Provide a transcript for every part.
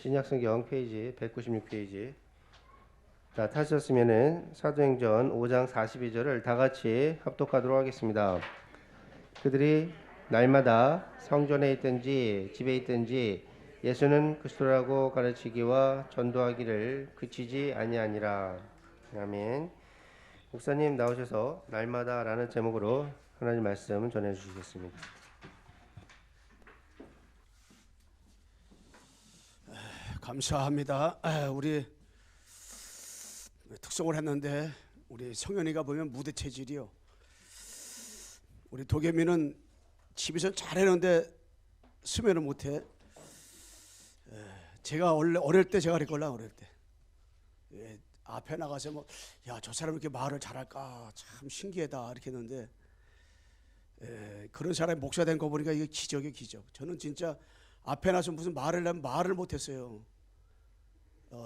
신약성경 페이지 196페이지. 자, 타셨으면은 사도행전 5장 42절을 다 같이 합독하도록 하겠습니다. 그들이 날마다 성전에 있든지 집에 있든지 예수는 그리스도라고 가르치기와 전도하기를 그치지 아니하니라. 아멘. 목사님 나오셔서 날마다라는 제목으로 하나님 말씀 전해 주시겠습니다. 감사합니다. 우리 특송을 했는데 우리 성현이가 보면 무대 체질이요. 우리 도겸이는 집에서 잘했는데 수면을 못해. 제가 원래 어릴 때 제가 그랬걸라. 어릴 때 앞에 나가서 뭐 야, 저 사람 이렇게 말을 잘할까 참 신기하다 이렇게 했는데 그런 사람이 목사 된 거 보니까 이게 기적이에요, 기적. 저는 진짜 앞에 나서 무슨 말을 하면 말을 못했어요.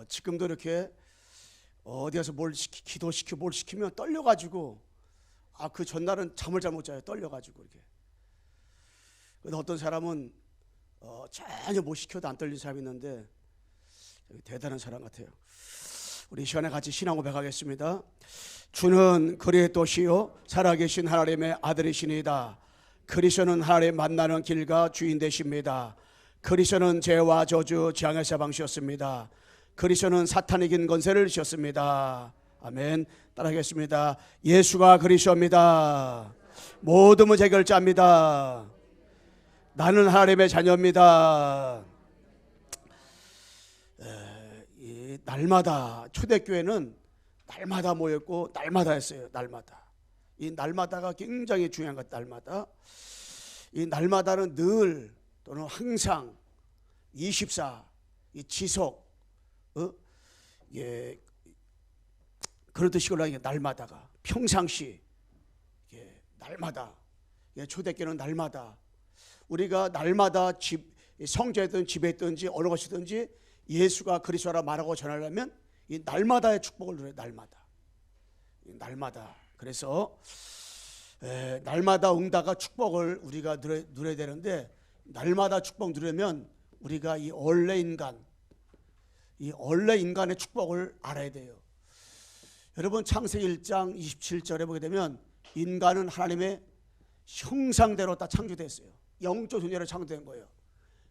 지금도 이렇게 어디 가서 뭘 기도시키고 뭘 시키면 떨려가지고 그 전날은 잠을 잘 못 자요. 떨려가지고 이렇게. 근데 어떤 사람은 전혀 못 시켜도 안 떨리는 사람이 있는데 대단한 사람 같아요. 우리 이 시간에 같이 신앙 고백하겠습니다. 주는 그리스도시요 살아계신 하나님의 아들이시니다. 그리스도는 하나님 만나는 길과 주인 되십니다. 그리스도는 죄와 저주 재앙의 사방시였습니다. 그리스도는 사탄이 긴 권세를 지었습니다. 아멘. 따라하겠습니다. 예수가 그리스도입니다. 모든 문제 해결자입니다. 나는 하나님의 자녀입니다. 날마다 초대교회는 날마다 모였고 날마다 했어요. 날마다. 이 날마다가 굉장히 중요한 것. 날마다. 이 날마다는 늘 또는 항상 24 이 지속 그러듯이 올라가는 게 날마다가 평상시 날마다 초대교회는 날마다 우리가 날마다 성전이든 집에 있든지 어느 곳이든지 예수가 그리스도라 말하고 전하려면 이 날마다의 축복을 누려요. 날마다. 그래서 날마다 응답과 축복을 우리가 누려야 되는데 날마다 축복 누리면 우리가 이 원래 인간의 축복을 알아야 돼요. 여러분 창세기 1장 27절에 보게 되면 인간은 하나님의 형상대로 다 창조됐어요. 영적 존재로 창조된 거예요.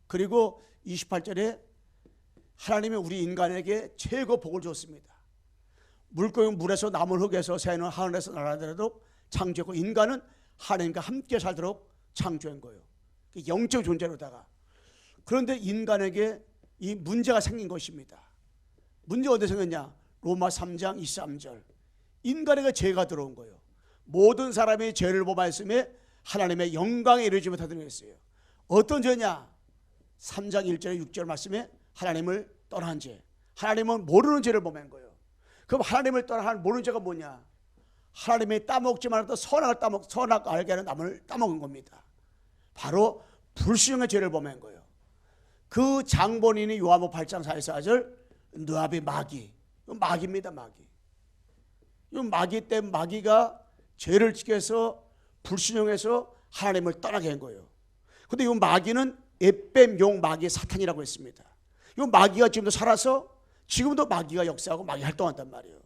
그리고 28절에 하나님이 우리 인간에게 최고 복을 줬습니다. 물고기 물에서 나물 흙에서 새는 하늘에서 날아다니도록 창조했고 인간은 하나님과 함께 살도록 창조한 거예요. 영적 존재로다가. 그런데 인간에게 이 문제가 생긴 것입니다. 문제가 어디서 생겼냐? 로마 3장 23절. 인간에게 죄가 들어온 거예요. 모든 사람이 죄를 범하였음에 하나님의 영광에 이르지 못하도록 했어요. 어떤 죄냐? 3장 1절 6절 말씀에 하나님을 떠난 죄. 하나님은 모르는 죄를 범한 거예요. 그럼 하나님을 떠난 모르는 죄가 뭐냐? 하나님이 따먹지 말았던 선악 알게 하는 나무를 따먹은 겁니다. 바로 불순종의 죄를 범한 거예요. 그 장본인이 요한복음 8장 44절 누압의 마귀. 마귀입니다. 마귀. 이 마귀 때문에 마귀가 죄를 지켜서 불순종해서 하나님을 떠나게 한 거예요. 그런데 이 마귀는 에뱀 용 마귀 사탄이라고 했습니다. 이 마귀가 지금도 살아서 지금도 마귀가 역사하고 마귀 활동한단 말이에요.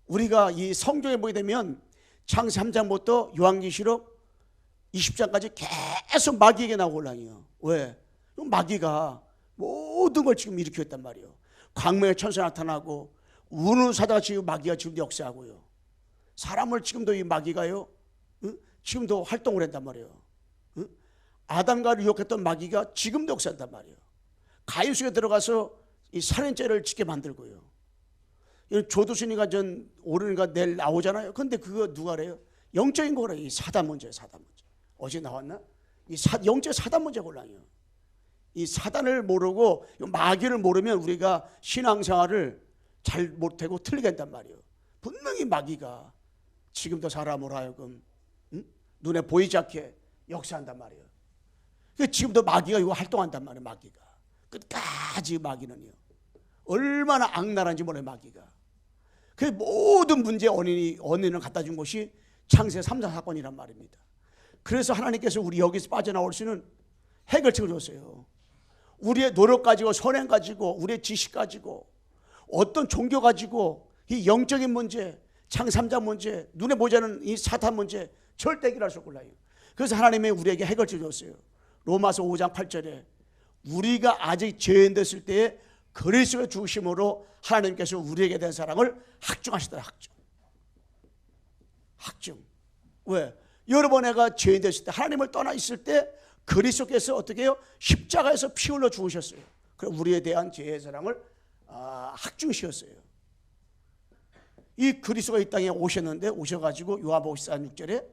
우리가 이 성경에 보게 되면 창세 3장부터 요한계시록 20장까지 계속 마귀에게 나오고 올라요. 왜? 마귀가 모든 걸 지금 일으켰단 말이에요. 광명의 천사 나타나고 우는 사자가 지금 마귀가 지금도 역사하고요. 사람을 지금도 이 마귀가요. 지금도 활동을 한단 말이에요. 아담과 유혹했던 마귀가 지금도 역사한단 말이에요. 가인 속에 들어가서 이 살인죄를 짓게 만들고요. 조두순이가 오르니까 내일 나오잖아요. 근데 그거 누가 그래요? 영적인 거라. 이 사단 문제예요. 사단 문제. 어제 나왔나? 영적 사단 문제 곤란이에요. 이 사단을 모르고 마귀를 모르면 우리가 신앙생활을 잘 못하고 틀리게 한단 말이에요. 분명히 마귀가 지금도 사람으로 하여금 눈에 보이지 않게 역사한단 말이에요. 지금도 마귀가 이거 활동한단 말이에요. 마귀가 끝까지 마귀는요. 얼마나 악랄한지 몰라요. 마귀가. 그 모든 문제의 원인을 갖다 준 것이 창세 3장 사건이란 말입니다. 그래서 하나님께서 우리 여기서 빠져나올 수 있는 해결책을 줬어요. 우리의 노력 가지고, 선행 가지고, 우리의 지식 가지고, 어떤 종교 가지고 이 영적인 문제, 창3장 문제, 눈에 보자는 이 사탄 문제 절대 해결할 수 없고요. 그래서 하나님이 우리에게 해결해 줬어요. 로마서 5장 8절에 우리가 아직 죄인 됐을 때에 그리스도의 죽으심으로 하나님께서 우리에게 대한 사랑을 확증하시더라. 확증. 왜? 여러분, 내가 죄인 됐을 때, 하나님을 떠나 있을 때 그리스도께서 어떻게 해요? 십자가에서 피 흘려 죽으셨어요. 그래서 우리에 대한 죄의 사랑을 확증시켰어요. 이 그리스도가 이 땅에 오셨는데, 오셔가지고 요한복음 14장 6절에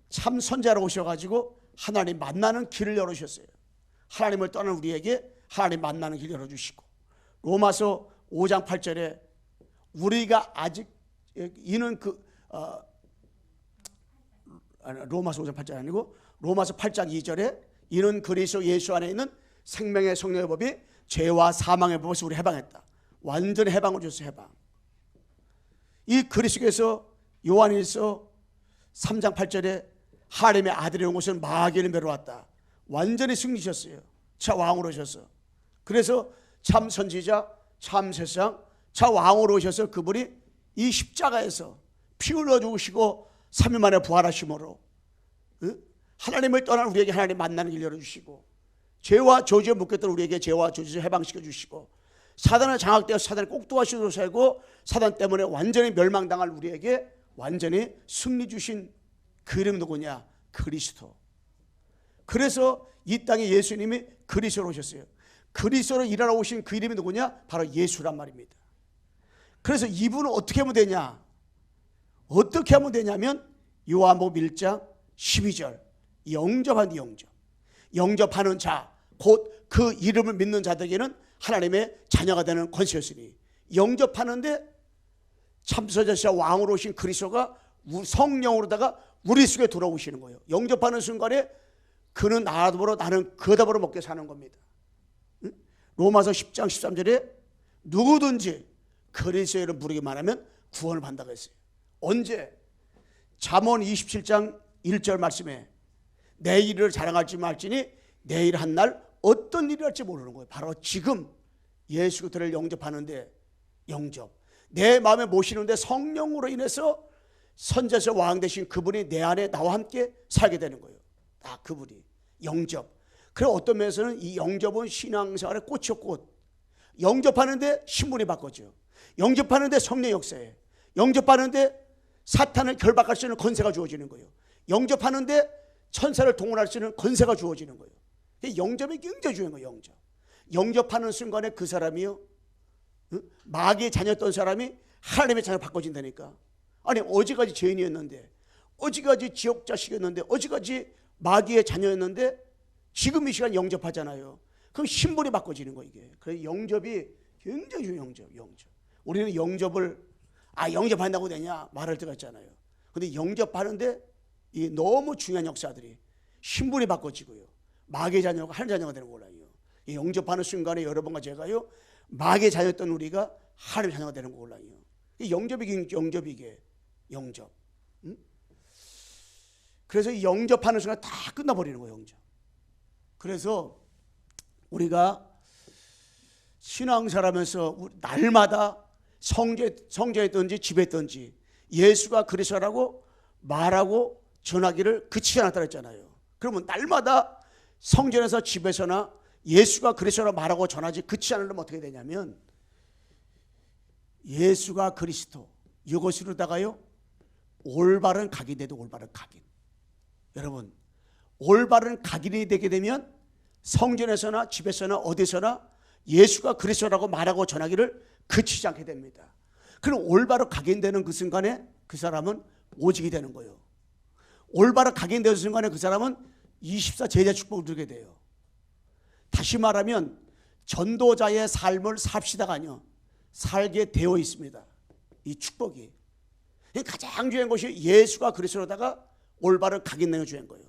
참 선자로 오셔가지고 하나님 만나는 길을 열어주셨어요. 하나님을 떠난 우리에게 하나님 만나는 길 열어주시고, 로마서 5장 8절에 우리가 아직, 이는 로마서 5장 8절 아니고 로마서 8장 2절에 이는 그리스도 예수 안에 있는 생명의 성령의 법이 죄와 사망의 법에서 우리 해방했다. 완전히 해방을 줬어요. 해방. 이 그리스도께서 요한일서 3장 8절에 하나님의 아들이 온 것은 마귀를 멸하왔다. 완전히 승리하셨어요. 자 왕으로 오셔서. 그래서 참 선지자, 참 세상, 자 왕으로 오셔서 그분이 이 십자가에서 피 흘려 죽으시고 3일 만에 부활하심으로 하나님을 떠난 우리에게 하나님 만나는 길 열어주시고, 죄와 저주에 묶였던 우리에게 죄와 저주에서 해방시켜 주시고, 사단을 장악되어 사단을 꼭두가시로 살고 사단 때문에 완전히 멸망당할 우리에게 완전히 승리 주신 그 이름이 누구냐? 그리스도. 그래서 이 땅에 예수님이 그리스도로 오셨어요. 그리스도로 일하러 오신 그 이름이 누구냐? 바로 예수란 말입니다. 그래서 이분은 어떻게 하면 되냐? 어떻게 하면 되냐면 요한복음 1장 12절 영접한 영접. 영접하는 자, 곧 그 이름을 믿는 자들에게는 하나님의 자녀가 되는 권세였으니, 영접하는데 참선자시와 왕으로 오신 그리스도가 성령으로다가 우리 속에 돌아오시는 거예요. 영접하는 순간에 그는 나더불어 나는 그더불어 먹게 사는 겁니다. 로마서 10장 13절에 누구든지 그리스도의 이름을 부르기만 하면 구원을 받는다고 했어요. 언제? 잠언 27장 1절 말씀에 내 일을 자랑할지 말지니 내일 한 날 어떤 일이 할지 모르는 거예요. 바로 지금 예수 그리스도를 영접하는데, 영접, 내 마음에 모시는데 성령으로 인해서 선자서 왕 되신 그분이 내 안에 나와 함께 살게 되는 거예요. 다 그분이 영접. 그리고 어떤 면에서는 이 영접은 신앙생활의 꽃이요 꽃. 영접하는데 신분이 바꿔져요. 영접하는데 성령 역사에, 영접하는데 사탄을 결박할 수 있는 권세가 주어지는 거예요. 영접하는데 천사를 동원할 수 있는 권세가 주어지는 거예요. 영접이 굉장히 중요한 거예요. 영접. 영접하는 순간에 그 사람이요, 마귀의 자녀였던 사람이 하나님의 자녀로 바꿔진다니까. 아니, 어제까지 죄인이었는데, 어제까지 지옥 자식이었는데, 어제까지 마귀의 자녀였는데 지금 이 시간 영접하잖아요. 그럼 신분이 바꿔지는 거예요. 이게. 그래서 영접이 굉장히 중요해요. 영접. 우리는 영접을 영접한다고 되냐 말할 때가 있잖아요. 근데 영접하는데 이 너무 중요한 역사들이 신분이 바꿔지고요, 마귀의 자녀가 하나님의 자녀가 되는 거라요. 이 영접하는 순간에 여러분과 제가요, 마귀의 자녀였던 우리가 하나님의 자녀가 되는 거 몰라요. 영접이게 영접. 그래서 이 영접하는 순간 다 끝나버리는 거예요. 영접. 그래서 우리가 신앙생활하면서 날마다 성전했든지 집했든지 예수가 그리스도라고 말하고 전하기를 그치지 않았다 그랬잖아요. 그러면 날마다 성전에서 집에서나 예수가 그리스도라고 말하고 전하지 그치지 않으려면 어떻게 되냐면, 예수가 그리스도 이것으로다가요 올바른 각인돼도 올바른 각인. 여러분, 올바른 각인이 되게 되면 성전에서나 집에서나 어디서나 예수가 그리스도라고 말하고 전하기를 그치지 않게 됩니다. 그럼 올바로 각인되는 그 순간에 그 사람은 오직이 되는 거예요. 올바로 각인되는 순간에 그 사람은 24 제자 축복을 누리게 돼요. 다시 말하면 전도자의 삶을 삽시다가 아니요, 살게 되어 있습니다. 이 축복이. 가장 중요한 것이 예수가 그리스도로다가 올바른 각인되는 게 중요한 거예요.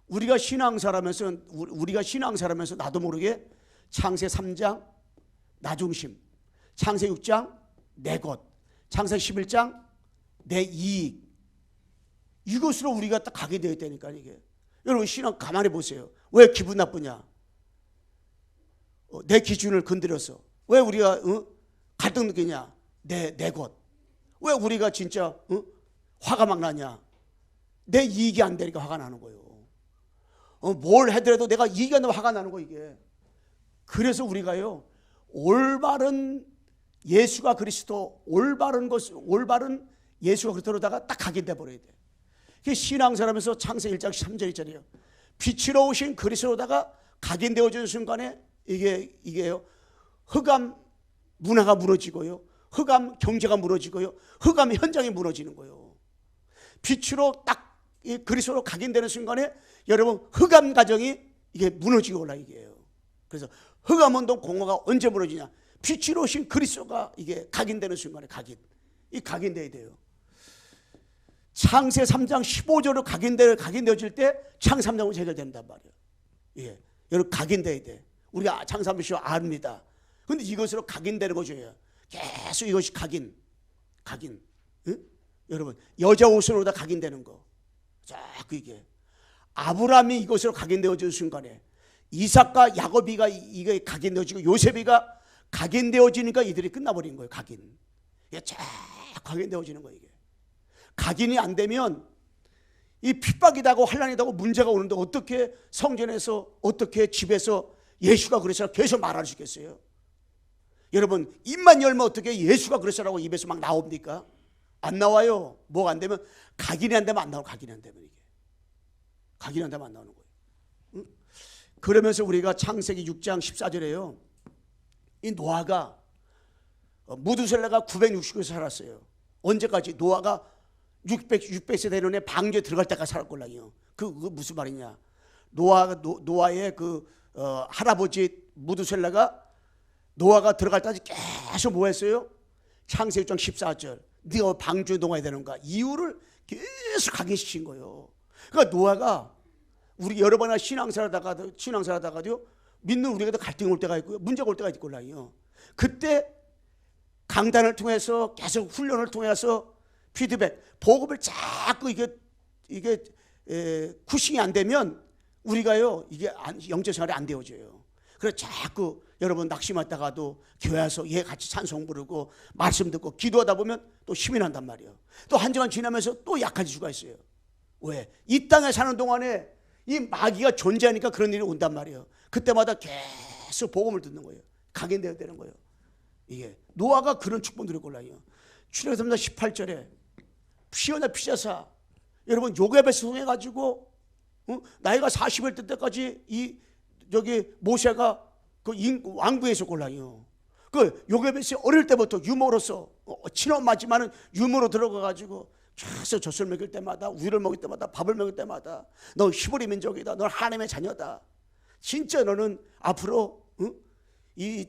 우리가 신앙생활하면서 나도 모르게 창세 3장 나 중심, 창세 6장 내 것, 창세 11장 내 이익, 이것으로 우리가 딱 가게 되어 있다니까. 이게 여러분, 신앙 가만히 보세요. 왜 기분 나쁘냐? 내 기준을 건드려서 왜 우리가 갈등 느끼냐? 내 것. 왜 우리가 진짜 화가 막 나냐? 내 이익이 안 되니까 화가 나는 거예요. 뭘 해더라도 내가 이익이 안 되면 화가 나는 거 이게. 그래서 우리가요 올바른 예수가 그리스도 올바른 예수가 그리스도로다가 딱 각인돼 버려야 돼. 그게 신앙생활하면서 창세기 1장 3절 2절이에요. 빛으로 오신 그리스도로다가 각인되어지는 순간에 이게요 흑암 문화가 무너지고요, 흑암 경제가 무너지고요, 흑암 현장이 무너지는 거예요. 빛으로 딱 그리스도로 각인되는 순간에 여러분 흑암 가정이 이게 무너지고 올라 이게요. 그래서 흑암 운동 공허가 언제 무너지냐? 빛으로 오신 그리스도가 이게 각인되는 순간에 각인돼야 돼요. 창세 3장 15절로 각인되어질 때 창세 3장으로 해결된단 말이에요. 예. 여러분 각인돼야 돼. 우리가 창세 3장 압니다. 그런데 이것으로 각인되는 거죠. 계속 이것이 각인. 예? 여러분 여자 옷으로다 각인되는 거. 자꾸 이게 아브라함이 이것으로 각인되어지는 순간에 이삭과 야곱이가 이게 각인되어지고 요셉이가 각인되어지니까 이들이 끝나버린 거예요. 각인. 이게 쫙 각인되어지는 거예요. 이게 각인이 안 되면 이 핍박이다고 환난이다고 문제가 오는데 어떻게 성전에서 어떻게 집에서 예수가 그랬으라 계속 말할 수 있겠어요? 여러분 입만 열면 어떻게 예수가 그랬으라고 입에서 막 나옵니까? 안 나와요. 뭐가 안 되면 각인이 안 되면 안 나와요. 각인이 안 되면 이게 각인이 안 되면 안 나오는 거예요. 응? 그러면서 우리가 창세기 6장 14절에요. 이 노아가 무두셀라가 960에 살았어요. 언제까지? 노아가 600세 되는 애 방주에 들어갈 때까지 살았걸랑요. 그 무슨 말이냐? 노아의 할아버지 무두셀라가 노아가 들어갈 때까지 계속 뭐 했어요? 창세기 6장 14절. 네가 방주에 동화해야 되는가? 이유를 계속 각인시킨 거예요. 그러니까 노아가 우리 여러 번이나 신앙생활하다가도 믿는 우리가 갈등이 올 때가 있고요, 문제가 올 때가 있걸랑요. 그때 강단을 통해서 계속 훈련을 통해서 피드백, 보급을 자꾸 이게 쿠싱이 안 되면 우리가요 이게 영적 생활이 안 되어져요. 그래서 자꾸 여러분 낙심했다가도 교회 와서 같이 찬송 부르고 말씀 듣고 기도하다 보면 또 힘이 난단 말이에요. 또 한 주간 지나면서 또 약해질 수가 있어요. 왜? 이 땅에 사는 동안에 이 마귀가 존재하니까 그런 일이 온단 말이에요. 그때마다 계속 복음을 듣는 거예요. 각인되어야 되는 거예요. 이게 노아가 그런 축복 누렸걸랑요. 출애굽기 3장 18절에 피어나 피자사 여러분 요괴배스 통해가지고 나이가 40일 때까지 저기 모세가 그 왕부에 있었걸랑요. 그 요괴배스 어릴 때부터 유모로서 친엄 맞지만은 유모로 들어가가지고 계속 젖을 먹일 때마다 우유를 먹일 때마다 밥을 먹일 때마다 너 히브리 민족이다. 너 하나님의 자녀다. 진짜 너는 앞으로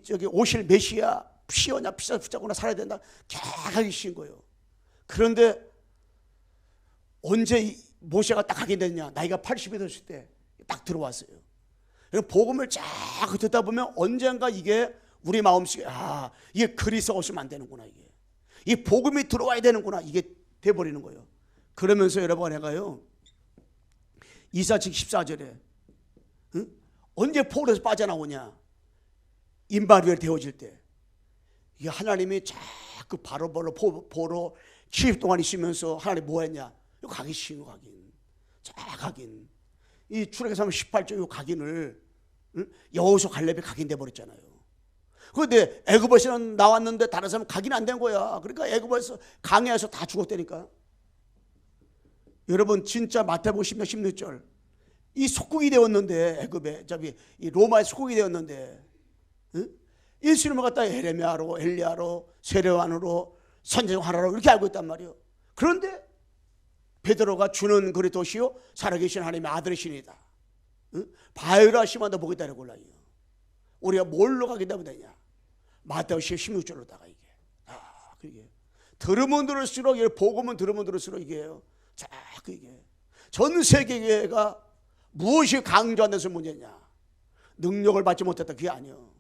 저기 오실 메시아 피어나 피자 붙잡거나 살아야 된다. 계속 신 거예요. 그런데 언제 모세가 딱 하게 됐냐? 나이가 80이 됐을 때 딱 들어왔어요. 복음을 쫙 듣다 보면 언젠가 이게 우리 마음속에 이게 그리스도가 없으면 안 되는구나. 이 복음이 들어와야 되는구나. 이게 돼버리는 거예요. 그러면서 여러분 내가요 이사책 14절에 언제 포로에서 빠져나오냐? 인바리엘 되어질 때 이게 하나님이 자꾸 바로 포로 70 동안 있으면서 하나님 뭐 했냐? 이거 각인 시킨 거 각인. 자 각인. 이 출애굽기 18절 이 각인을 여호수아 갈렙이 각인돼 버렸잖아요. 그런데 애굽에서는 나왔는데 다른 사람은 각인 안 된 거야. 그러니까 애굽에서 강해에서 다 죽었다니까. 여러분 진짜 마태복음 10장 16절 이 속국이 되었는데 애굽에 이 로마의 속국이 되었는데 예수님을 갖다 에레미야로 엘리야로 세례요한으로 선지자로 이렇게 알고 있단 말이에요. 그런데 베드로가 주는 그리스도시요 살아계신 하나님의 아들이시니다. 바요라 심한다 보겠다 이러고라요. 우리가 뭘로 가게 되냐? 마태복음 16절로다가 이게 그게 들으면 들을수록 복음은 들으면 들을수록 이게요. 자꾸 이게 전 세계가 무엇이 강조한 데서 문제냐? 능력을 받지 못했다 그게 아니에요.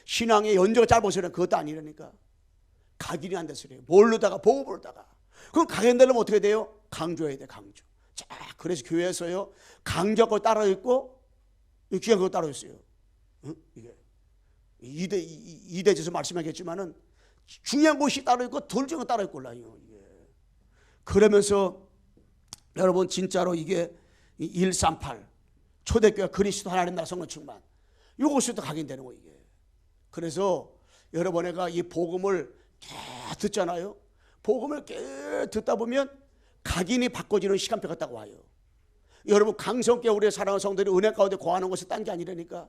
신앙의 연조가 짧아서는 그것도 아니라니까. 각인이 안 돼서 그래요. 뭘로다가 복음으로다가. 그럼 각인되려면 어떻게 돼요? 강조해야 돼. 강조. 자, 그래서 교회에서요 강조하고 따라 있고 귀한 거 따라 있어요. 이게 이대지에서 말씀하겠지만은 중요한 것이 따로 있고 덜 중요한 거 따로 있고 올라요. 그러면서 여러분 진짜로 이게 138 초대교회 그리스도 하나님 나라 성령 충만 이것부터 각인되는 거 이게. 그래서 여러분애가 이 복음을 계속 듣잖아요. 복음을 계속 듣다 보면 각인이 바꿔지는 시간표가 딱 와요. 여러분 강성께 우리의 사랑하는 성도들이 은혜 가운데 거하는 것이 딴 게 아니라니까.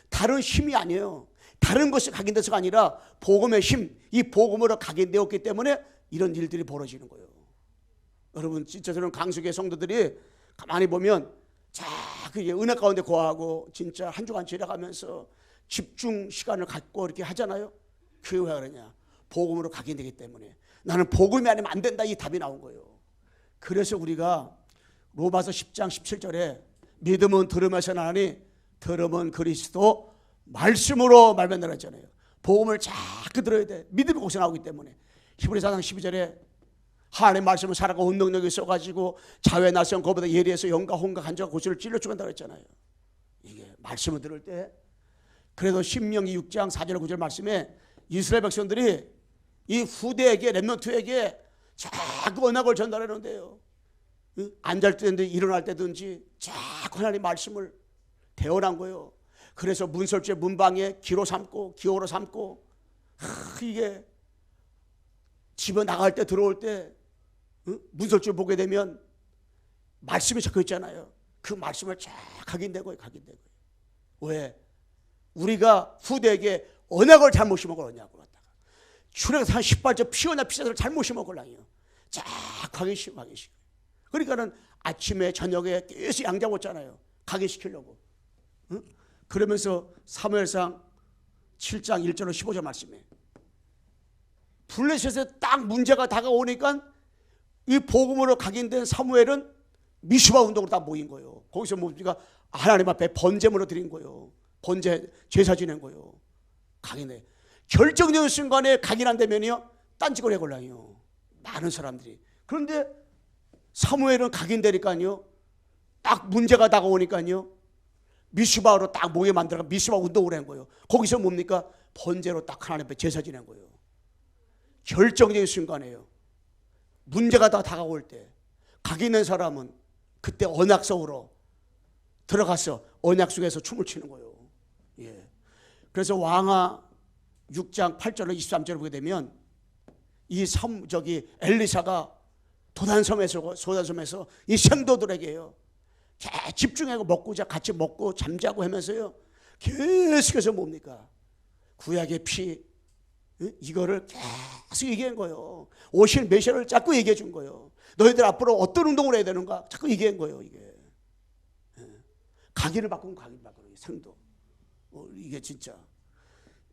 다른 힘이 아니에요. 다른 것이 각인돼서가 아니라 복음의 힘, 이 복음으로 각인되었기 때문에 이런 일들이 벌어지는 거예요. 여러분 진짜 저는 강석의 성도들이 가만히 보면 자꾸 은혜 가운데 거하고 진짜 한 주간 지나가면서 집중 시간을 갖고 이렇게 하잖아요. 그게 왜 그러냐? 복음으로 각인되기 때문에. 나는 복음이 아니면 안 된다, 이 답이 나온 거예요. 그래서 우리가 로마서 10장 17절에 믿음은 들음에서 나니 들음은 그리스도 말씀으로 말면되라 했잖아요. 복음을 자꾸 들어야 돼. 믿음이 거기서 나오기 때문에. 히브리서 4장 12절에 하나님의 말씀을 살아가 운동력이 있어가지고 자외 나선 것보다 예리해서 영과 혼과 간절과 고시를 찔러 죽인다고 했잖아요. 이게 말씀을 들을 때. 그래도 신명기 6장 4절 9절 말씀에 이스라엘 백성들이 이 후대에게 렘넌트에게 자꾸 언약을 전달하는데요. 앉을 때든지 일어날 때든지 자꾸 하나님 말씀을 대언한 거예요. 그래서 문설주의 문방에 기로 삼고 기호로 삼고 이게 집에 나갈 때 들어올 때 문설주 보게 되면 말씀이 적혀 있잖아요. 그 말씀을 쫙 각인되고. 왜? 우리가 후대에게 언약을 잘못 심어서 언약을 갖다가 출애굽 18절 피어나 피자를 잘못 심어걸랑이요. 쫙 각인시키고. 그러니까는 아침에 저녁에 계속 양자고 있잖아요. 각인시키려고. 그러면서 사무엘상 7장 1절로 15절 말씀에 블레셋에 딱 문제가 다가오니까 이 복음으로 각인된 사무엘은 미스바 운동으로 다 모인 거예요. 거기서 뭡니까? 하나님 앞에 번제물로 드린 거예요. 번제 제사 지낸 거예요. 각인해. 결정적인 순간에 각인 안 되면요 딴짓을 해걸랑이요. 많은 사람들이. 그런데 사무엘은 각인되니까요 딱 문제가 다가오니까요 미스바로 딱 모여 만들어가 미스바 운동을 한 거예요. 거기서 뭡니까? 번제로 딱 하나님 앞에 제사 지낸 거예요. 결정적인 순간에요. 문제가 다 다가올 때 각인된 사람은 그때 언약 속으로 들어가서 언약 속에서 춤을 추는 거예요. 예. 그래서 왕하 6장 8절로 23절을 보게 되면 이 엘리사가 소단섬에서 이 생도들에게요 집중하고 먹고자 같이 먹고 잠자고 하면서요 계속해서 뭡니까? 구약의 피 이거를 계속 얘기한 거예요. 오실 메시아를 자꾸 얘기해 준 거예요. 너희들 앞으로 어떤 운동을 해야 되는가 자꾸 얘기한 거예요. 이게 각인을 바꾸면 생도. 이게 진짜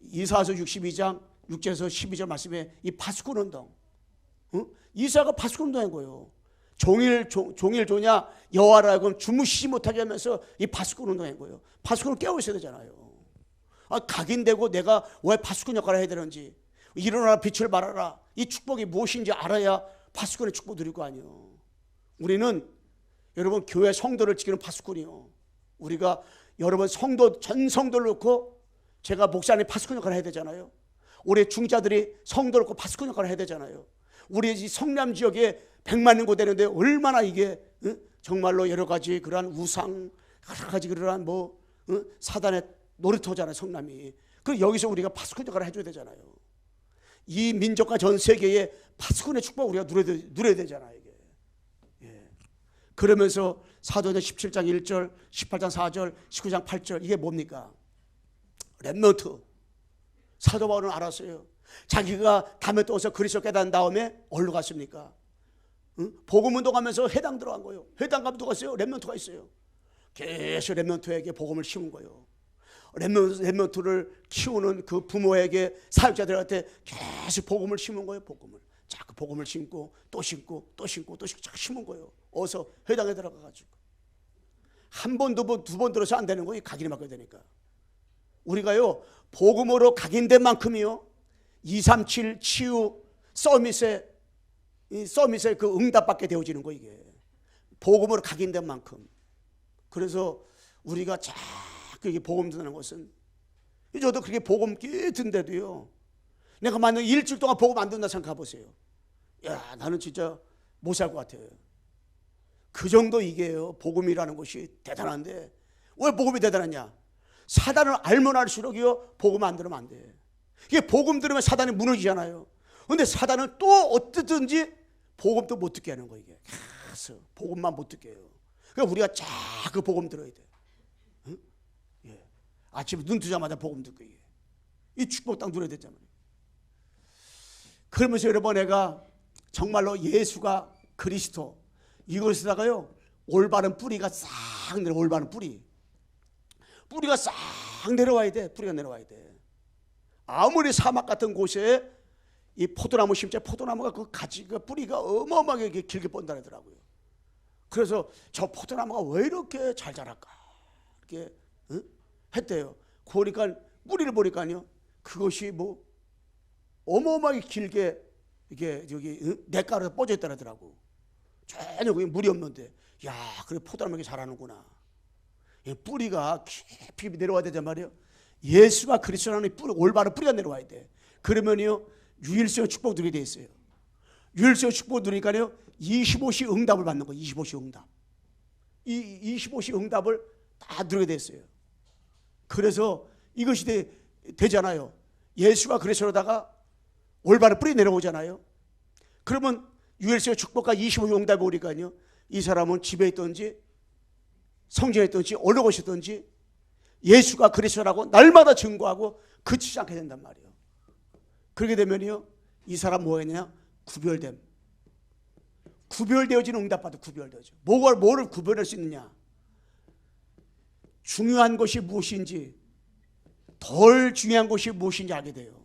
이사야서 62장 6절에서 12절 말씀에 이 파수꾼 운동. 이사야가 파수꾼 운동한 거예요. 종일 조냐 여호와라 하여금 주무시지 못하게 하면서 이 파수꾼 운동한 거예요. 파수꾼을 깨워 있어야 되잖아요. 각인되고 내가 왜 파수꾼 역할을 해야 되는지 일어나라 빛을 발하라 이 축복이 무엇인지 알아야 파수꾼의 축복 누릴 거 아니에요. 우리는 여러분 교회 성도를 지키는 파수꾼이요. 우리가 여러분 성도 전 성도를 놓고 제가 목사님 파수꾼 역할을 해야 되잖아요. 우리 중자들이 성도를 놓고 파수꾼 역할을 해야 되잖아요. 우리 성남 지역에 100만 인구 되는데 얼마나 이게 정말로 여러 가지 그러한 우상 여러 가지 그러한 사단의 놀이터잖아요. 성남이. 그리고 여기서 우리가 파수꾼 역할을 해줘야 되잖아요. 이 민족과 전 세계에 파수꾼의 축복을 우리가 누려야 되잖아요. 이게. 예. 그러면서 사도행전 17장 1절 18장 4절 19장 8절 이게 뭡니까? 렘넌트. 사도 바울은 알았어요. 자기가 담에 떠서 그리스도 깨달은 다음에 어디로 갔습니까? 복음 운동하면서 해당 들어간 거예요. 해당 가면 누가 있어요? 렘넌트가 있어요. 계속 렘넌트에게 복음을 심은 거예요. 렘넌트를 키우는 그 부모에게 사역자들한테 계속 복음을 심은 거예요. 복음을 자꾸 복음을 심고 또 심고 또 심고 또 심고 자꾸 심은 거예요. 어서 회당에 들어가가지고 한 번, 두 번 들어서 안 되는 거예요. 각인이 맡겨야 되니까. 우리가요 복음으로 각인된 만큼이요 237 치유 서밋에 그 응답받게 되어지는 거 이게 복음으로 각인된 만큼. 그래서 우리가 자꾸 이게 복음 듣는 것은 저도 그렇게 복음 듣는데도요, 내가 만약 일주일 동안 복음 안 듣는다 생각해 보세요. 야, 나는 진짜 못 살 것 같아요. 그 정도 이게요, 복음이라는 것이 대단한데, 왜 복음이 대단하냐? 사단을 알면 알수록요, 복음 안 들으면 안 돼. 이게 복음 들으면 사단이 무너지잖아요. 근데 사단은 또 어떻든지 복음도 못 듣게 하는 거예요. 이게 계속 복음만 못 듣게 해요. 그러니까 우리가 자꾸 복음 들어야 돼. 응? 예. 아침에 눈 뜨자마자 복음 듣고, 이 축복 딱 누려야 되잖아요. 그러면서 여러분, 내가 정말로 예수가 그리스도 이것에다가요, 올바른 뿌리가 싹 내려, 올바른 뿌리가 싹 내려와야 돼. 뿌리가 내려와야 돼. 아무리 사막 같은 곳에 이 포도나무 심자, 포도나무가 그 가지가 뿌리가 어마어마하게 길게 뻗는다더라고요. 그래서 저 포도나무가 왜 이렇게 잘 자랄까 이렇게 했대요. 그러니까 뿌리를 보니까요, 그것이 뭐 어마어마하게 길게 이게 여기 냇가로 뻗어 있다더라고. 전혀 거기 물이 없는데, 야, 그래 포도나무가 자라는구나. 뿌리가 깊이 내려와야 되단 말이에요. 예수가 그리스도라는 뿌리, 올바른 뿌리가 내려와야 돼. 그러면요, 유일성 축복 누리게 돼 있어요. 유일성 축복 누리니까요, 25시 응답을 받는 거예요. 25시 응답. 이 25시 응답을 다 누리게 돼 있어요. 그래서 이것이 되잖아요. 예수가 그리스도로다가 올바른 뿌리 내려오잖아요. 그러면 유일성 축복과 25시 응답이 오니까요, 이 사람은 집에 있든지 성전에 있든지 어느 곳에 있든지 예수가 그리스도라고 날마다 증거하고 그치지 않게 된단 말이에요. 그렇게 되면요, 이 사람 뭐겠냐? 구별되어지는 응답받아. 구별되어져. 뭐를 구별할 수 있느냐? 중요한 것이 무엇인지, 덜 중요한 것이 무엇인지 알게 돼요.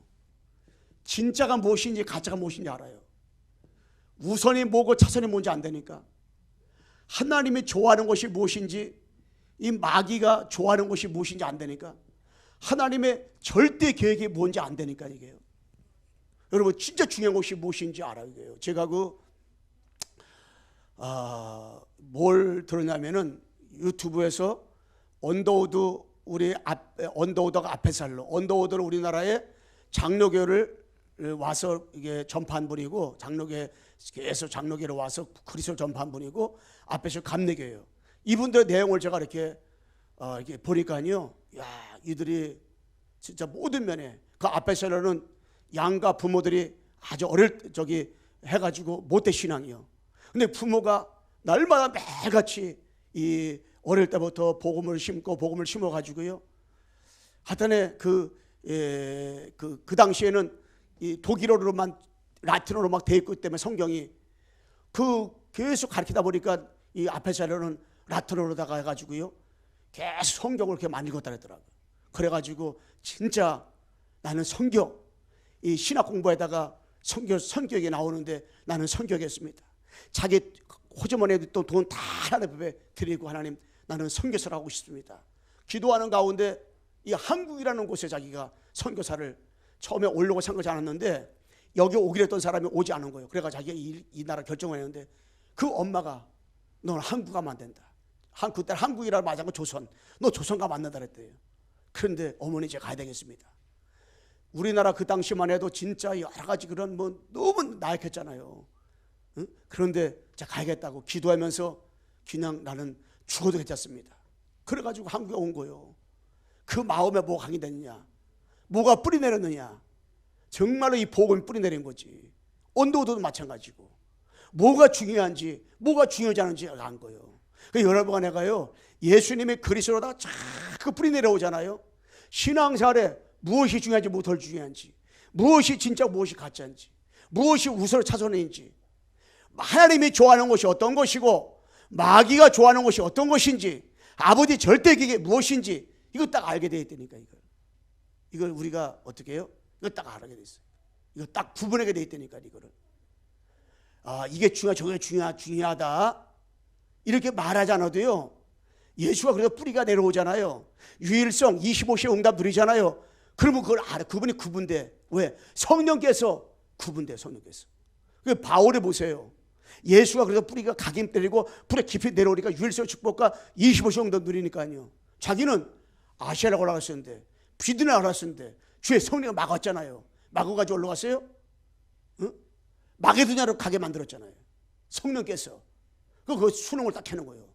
진짜가 무엇인지 가짜가 무엇인지 알아요. 우선이 뭐고 차선이 뭔지 안 되니까. 하나님이 좋아하는 것이 무엇인지, 이 마귀가 좋아하는 것이 무엇인지 안 되니까, 하나님의 절대 계획이 뭔지 안 되니까 이게요. 여러분, 진짜 중요한 것이 무엇인지 알아야 돼요. 제가 뭘 들었냐면은 유튜브에서 언더우드, 언더우드가 앞에 살로, 언더우드는 우리나라의 장로교를 와서 이게 전파한 분이고, 장로교에서 장로교로 와서 그리스도 전파한 분이고, 앞에서 감리교예요. 이분들의 내용을 제가 이렇게 보니까요, 야, 이들이 진짜 모든 면에, 그 앞에서는 양가 부모들이 아주 해가지고 못된 신앙이요. 근데 부모가 날마다 매일같이 이 어릴 때부터 복음을 심어가지고요. 하여튼에 그 당시에는 이 독일어로만, 라틴어로 막 돼 있기 때문에 성경이 계속 가르치다 보니까 이 앞에서는 라틴어로다가 해가지고요, 계속 성경을 그렇게 많이 읽었다 그러더라고요. 그래가지고 진짜 나는 이 신학 공부에다가 성격이 나오는데 나는 성격했습니다. 자기 호주머니에 또 돈 다 하나님께 드리고, 하나님, 나는 선교사를 하고 싶습니다. 기도하는 가운데 이 한국이라는 곳에 자기가 선교사를 처음에 오려고 생각하지 않았는데, 여기 오기로 했던 사람이 오지 않은 거예요. 그래가 자기가 이 나라 결정을 했는데, 그 엄마가 너는 한국 가면 안 된다. 그때 한국이라 맞은 건 조선. 너 조선 가면 안 된다 그랬대요. 그런데 어머니, 제가 가야 되겠습니다. 우리나라 그 당시만 해도 진짜 여러 가지 그런 너무 나약했잖아요. 응? 그런데 제가 가야겠다고 기도하면서 그냥 나는 죽어도 괜찮습니다. 그래가지고 한국에 온 거예요. 그 마음에 뭐가 강이 됐느냐? 뭐가 뿌리 내렸느냐? 정말로 이 복음이 뿌리 내린 거지. 언더우드도 마찬가지고. 뭐가 중요한지, 뭐가 중요하지 않은지 안 거예요. 여러분과 내가요, 예수님의 그리스도로다가 자꾸 뿌리 내려오잖아요. 신앙생활에 무엇이 중요한지, 무엇이 덜 중요한지, 무엇이 진짜, 무엇이 가짜인지, 무엇이 우선을 차선인지, 하나님이 좋아하는 것이 어떤 것이고 마귀가 좋아하는 것이 어떤 것인지, 아버지 절대기가 무엇인지, 이거 딱 알게 돼 있다니까. 이걸 우리가 어떻게 해요? 이거 딱 알게 돼 있어요. 이거 딱 구분하게 돼 있다니까. 이거를 이게 저게 중요하다 이렇게 말하지 않아도요, 예수가 그래서 뿌리가 내려오잖아요. 유일성 25시의 응답 누리잖아요. 그러면 그걸 알아. 그분이 구분돼. 왜? 성령께서 구분돼. 성령께서. 바울을 보세요. 예수가 그래서 뿌리가 각인 때리고 뿌리 깊이 내려오니까 유일성 축복과 25시 응답 누리니까요. 자기는 아시아라고 올라갔었는데 비드는 알았는데 주의 성령을 막았잖아요. 막아가지고 올라갔어요. 응? 마게도냐로 가게 만들었잖아요. 성령께서 그 수능을 딱 켜는 거예요.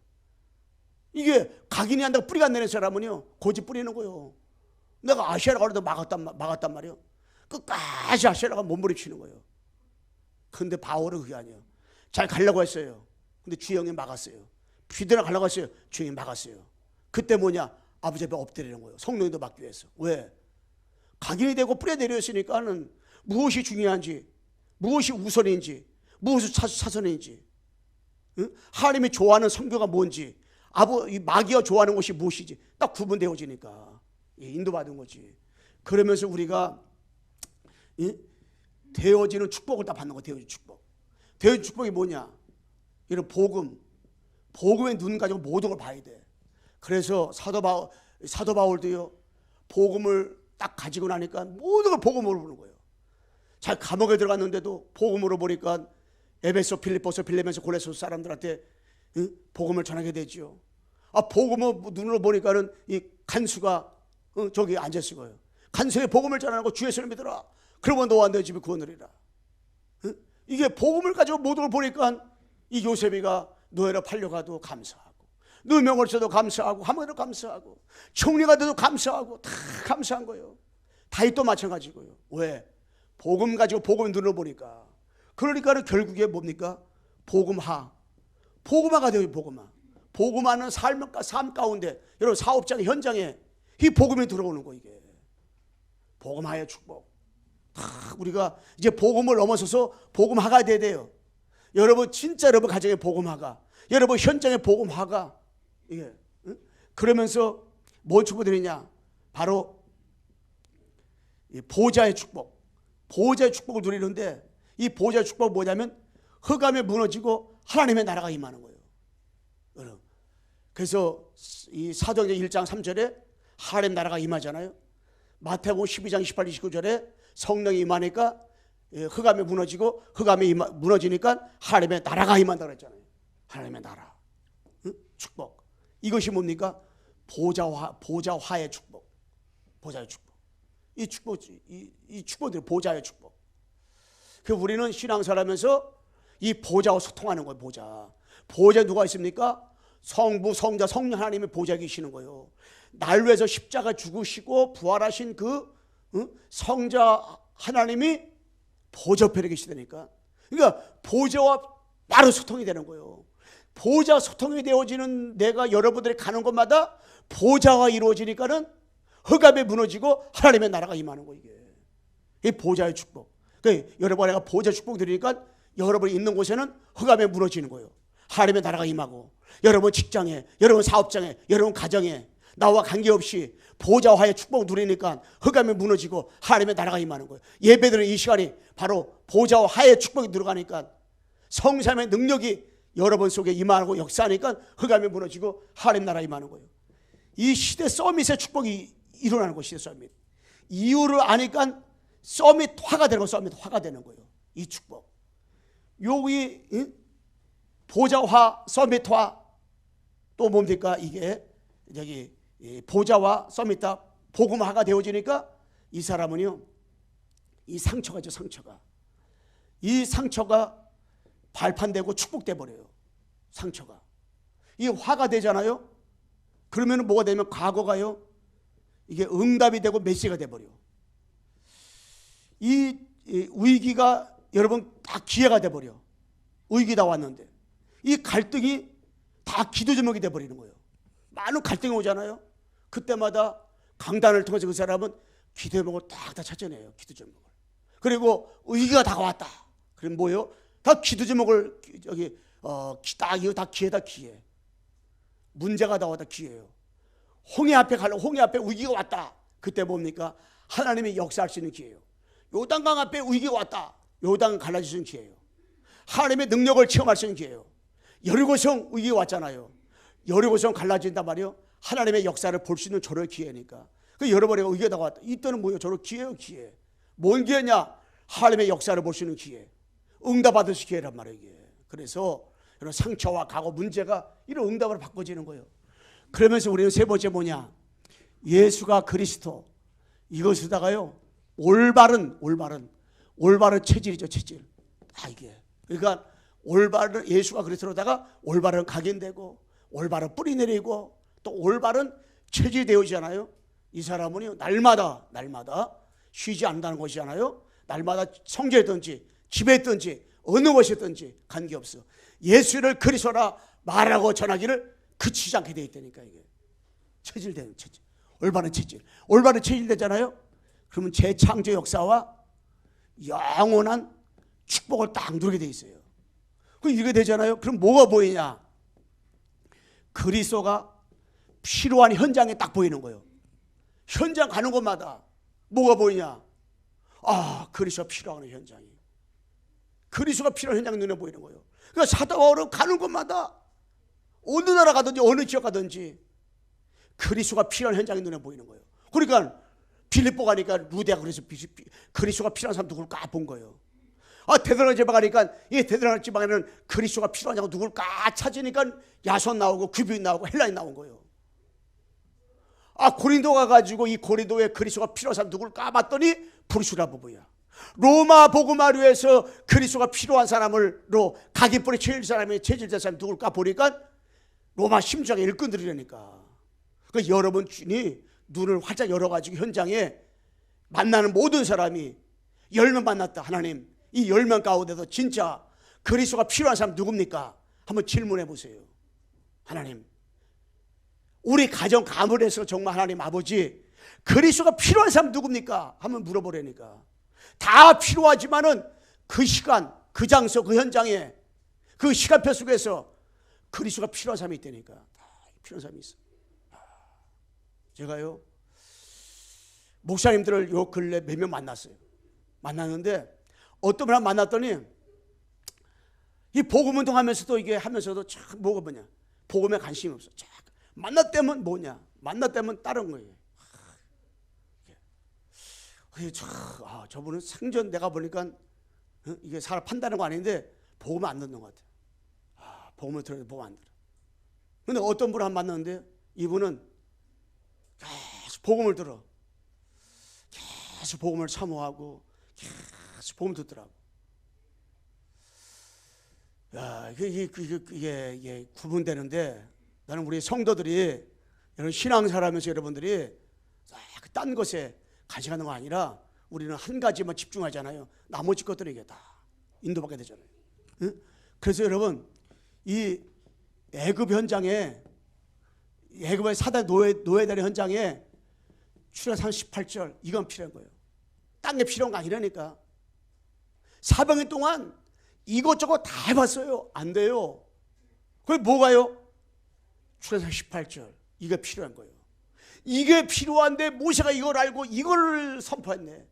이게 각인이 한다고 뿌리가 안 내는 사람은요 고집 뿌리는 거예요. 내가 아시아라고 해도 막았단 말이에요. 끝까지 아시아라가 몸부림치는 거예요. 근데 바울은 그게 아니에요. 잘 가려고 했어요. 근데 주영이 막았어요. 비드나 가려고 했어요. 주영이 막았어요. 그때 뭐냐? 아버지 앞에 엎드리는 거예요. 성령도 막기 위해서. 왜? 각인이 되고 뿌려 내렸으니까는 무엇이 중요한지, 무엇이 우선인지, 무엇이 차선인지, 응? 하나님이 좋아하는 성교가 뭔지, 마귀가 좋아하는 것이 무엇이지 딱 구분되어지니까 인도받은 거지. 그러면서 우리가 되어지는 축복을 다 받는 거예요. 되어지는 축복. 되어지는 축복이 뭐냐? 이런 복음의 눈 가지고 모든 걸 봐야 돼. 그래서 사도 바울도요 복음을 딱 가지고 나니까 모든 걸 복음으로 보는 거예요. 잘 감옥에 들어갔는데도 복음으로 보니까 에베소, 필립보서, 빌레몬서, 고레소 사람들한테 복음을 전하게 되죠. 복음을 눈으로 보니까는 이 간수가 저기 앉았을 거예요. 간수의 복음을 전하고 주 예수를 믿어라. 그러면 너와 내 집이 구원하리라. 이게 복음을 가지고 모든 걸 보니까 이 요셉이가 노예로 팔려가도 감사하고, 누명을 써도 감사하고, 하모도 감사하고, 총리가 돼도 감사하고, 다 감사한 거예요. 다윗도 마찬가지고요. 왜? 복음 가지고 복음을 눈으로 보니까. 그러니까는 결국에 뭡니까? 복음화가 되어요. 복음화는 삶 가운데 여러분 사업장 현장에 이 복음이 들어오는 거. 이게 복음화의 축복. 우리가 이제 복음을 넘어서서 복음화가 돼야 돼요. 여러분 진짜 여러분 가정의 복음화가, 여러분 현장의 복음화가 이게 그러면서 뭔 축복들이냐? 바로 이 보좌의 축복. 보좌의 축복을 누리는데 이 보좌의 축복은 뭐냐면 흑암에 무너지고 하나님의 나라가 임하는 거예요. 여러분. 그래서 이 사도행전 1장 3절에 하나님 나라가 임하잖아요. 마태복음 12장 28, 29절에 성령이 임하니까 흑암에 무너지고 흑암에 무너지니까 하나님의 나라가 임한다고 그랬잖아요. 하나님의 나라. 축복. 이것이 뭡니까? 보좌화의 축복. 보좌의 축복. 이 축복들이 보좌의 축복. 그 우리는 신앙생활하면서 이 보좌와 소통하는 거예요. 보좌에 누가 있습니까? 성부, 성자, 성령 하나님의 보좌에 계시는 거예요. 날 위해서 십자가 죽으시고 부활하신 그 성자 하나님이 보좌 옆에 계시다니까. 그러니까 보좌와 바로 소통이 되는 거예요. 보좌 소통이 되어지는 내가 여러분들이 가는 곳마다 보좌가 이루어지니까는 흑암에 무너지고 하나님의 나라가 임하는 거예요. 이게 보좌의 축복. 그러니까 여러분 내가 보좌 축복 드리니까 여러분이 있는 곳에는 흑암에 무너지는 거예요. 하나님의 나라가 임하고 여러분 직장에, 여러분 사업장에, 여러분 가정에 나와 관계없이 보좌화의 축복 누리니까 흑암에 무너지고 하나님의 나라가 임하는 거예요. 예배드리는 이 시간이 바로 보좌화의 축복이 들어가니까 성삼의 능력이 여러분 속에 임하고 역사하니까 흑암에 무너지고 하나님 나라가 임하는 거예요. 이 시대 서밋의 축복이 일어나는 것이에요. 서밋. 이유를 아니까 서밋화가 되는 거예요. 서밋화가 되는 거예요. 이 축복. 여기 보좌화, 서밋화 또 뭡니까? 이게 여기 보좌와 서밋화, 복음화가 되어지니까 이 사람은요, 이 상처가죠. 이 상처가 발판되고 축복돼 버려요. 상처가 이 화가 되잖아요. 그러면 뭐가 되면 과거가요, 이게 응답이 되고 메시가 돼 버려. 이 위기가 여러분 다 기회가 돼 버려. 위기다 왔는데 이 갈등이 다 기도 제목이 돼 버리는 거예요. 많은 갈등이 오잖아요. 그때마다 강단을 통해서 그 사람은 기도 제목을 다 찾아내요. 기도 제목을. 그리고 위기가 다가왔다. 그럼 뭐예요? 다 기도 제목을 여기 다 기회. 문제가 다가왔다. 기회예요. 홍해 앞에 위기가 왔다. 그때 뭡니까? 하나님이 역사할 수 있는 기회예요. 요단강 앞에 위기가 왔다. 요단 갈라질 수 있는 기회예요. 하나님의 능력을 체험할 수 있는 기회예요. 여리고성 위기가 왔잖아요. 여리고성 갈라진단 말이에요. 하나님의 역사를 볼 수 있는 저런 기회니까. 그 여러분이 위기가 다가왔다. 이때는 뭐예요? 저런 기회예요. 기회. 뭔 기회냐? 하나님의 역사를 볼 수 있는 기회. 응답받을 수 있는 기회란 말이에요. 이게. 그래서 이런 상처와 과거 문제가 이런 응답으로 바꿔지는 거예요. 그러면서 우리는 세 번째 뭐냐? 예수가 그리스도, 이것에다가요 올바른 체질이죠, 체질. 이게 그러니까 올바른 예수가 그리스도로다가 올바른 각인되고 올바른 뿌리 내리고 또 올바른 체질이 되어지잖아요. 이 사람은요 날마다 쉬지 않는다는 것이잖아요. 날마다 성전이든지 집에 있든지 어느 곳이든지 관계없어. 예수를 그리스도라 말하고 전하기를 그치지 않게 되어 있다니까. 이게 체질되는 체질, 올바른 체질 되잖아요. 그러면 재창조 역사와 영원한 축복을 딱 누리게 돼 있어요. 그럼 이게 되잖아요. 그럼 뭐가 보이냐? 그리스도가 필요한 현장에 딱 보이는 거예요. 현장 가는 곳마다 뭐가 보이냐? 그리스도가 필요한 현장이. 그리스도가 필요한 현장이 눈에 보이는 거예요. 그러니까 사도 바울은 가는 곳마다 어느 나라 가든지 어느 지역 가든지 그리스도가 필요한 현장이 눈에 보이는 거예요. 그러니까 빌립보 가니까 루데가 그래서 그리스도가 필요한 사람 누굴까 본 거예요. 데드라노 지방 가니까 이 데드라노 지방에는 그리스도가 필요한 자가 누굴까 찾으니까 야손 나오고 규비인 나오고 헬라인 나온 거예요. 고린도 가가지고 이 고린도에 그리스도가 필요한 사람 누굴까 봤더니 브루스라 부부야. 로마 복음화류에서 그리스도가 필요한 사람을로 각인뿌리 체질 사람이 체질된 사람이 누굴까 보니까 로마 심주장의 일꾼들이라니까. 그러니까 여러분이 눈을 활짝 열어가지고 현장에 만나는 모든 사람이 10명 만났다. 하나님, 이 10명 가운데서 진짜 그리스도가 필요한 사람 누굽니까? 한번 질문해 보세요. 하나님, 우리 가정 가문에서 정말 하나님 아버지 그리스도가 필요한 사람 누굽니까? 한번 물어보라니까. 다 필요하지만은 그 시간, 그 장소, 그 현장에 그 시간표 속에서 그리스도가 필요한 사람이 있다니까. 다 필요한 사람이 있어. 제가요 목사님들을 요 근래 몇 명 만났어요. 만났는데 어떤 분을 만났더니 이 복음 운동하면서도 이게 하면서도 참 뭐가 뭐냐 복음에 관심이 없어. 만났다면 뭐냐? 만났다면 다른 거예요. 저분은 생전 내가 보니까 이게 사람 판단하는 거 아닌데 복음을 안 듣는 것 같아요. 복음을 들어도 복음 안 들어. 근데 어떤 분을 한 만났는데 이분은 계속 복음을 들어. 계속 복음을 사모하고 계속 복음 듣더라고. 이게 구분되는데 나는 우리 성도들이 이런 신앙생활하면서 여러분들이 딴 것에 관심하는 거 아니라 우리는 한 가지만 집중하잖아요. 나머지 것들에게 다 인도받게 되잖아요. 그래서 여러분 이 애굽 현장에 애굽의 사대 노예다리 현장에 출애굽 18절 이건 필요한 거예요. 딴 게 필요한 거 아니라니까. 400년 동안 이것저것 다 해봤어요. 안 돼요. 그게 뭐가요? 출애굽 18절 이게 필요한 거예요. 이게 필요한데 모세가 이걸 알고 이걸 선포했네.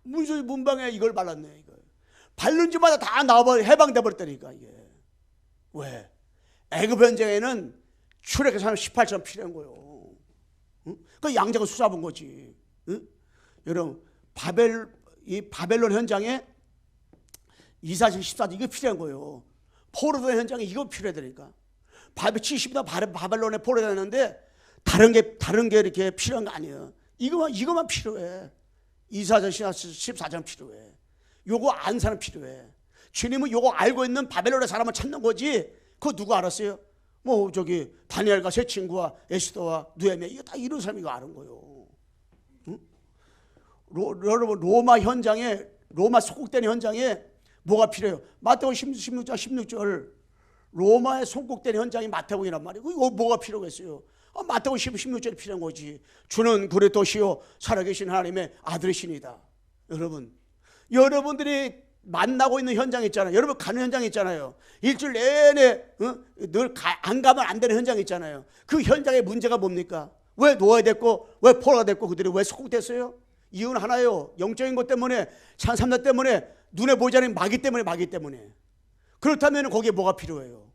문방에 이걸 발랐네. 이걸 바른 집마다 다 나와버 해방돼 버렸다니까. 이게 왜? 애굽 현장에는 출애굽 18절 필요한 거예요. 그 양자가 수잡은 거지. 여러분 바벨론 현장에 이사시 14절 이거 필요한 거예요. 포로도 현장에 이거 필요하다니까. 70년 바벨론에 포로되었는데 다른 게 이렇게 필요한 거 아니에요. 이거만 필요해. 이사전 14전 필요해. 요거 안 사람 필요해. 주님은 요거 알고 있는 바벨론의 사람을 찾는 거지. 그거 누가 알았어요? 다니엘과 세 친구와 에스더와 느헤미야 이거 다 이런 사람이 이거 아는 거예요. 여러분 로마 현장에 로마 속국되는 현장에 뭐가 필요해요? 마태복음 16절 로마에 속국되는 현장이 마태복음이란 말이에요. 이거 뭐가 필요했어요? 마태복음 16절이 필요한 거지. 주는 그리스도시요 살아계신 하나님의 아들이시니다. 여러분들이 만나고 있는 현장 있잖아요. 여러분 가는 현장 있잖아요. 일주일 내내 늘 안 가면 안 되는 현장 있잖아요. 그 현장의 문제가 뭡니까? 왜 노예가 됐고 왜 포로가 됐고 그들이 왜 속국됐어요? 이유는 하나예요. 영적인 것 때문에 찬삼자 때문에 눈에 보이지 않는 마귀 때문에. 그렇다면 거기에 뭐가 필요해요?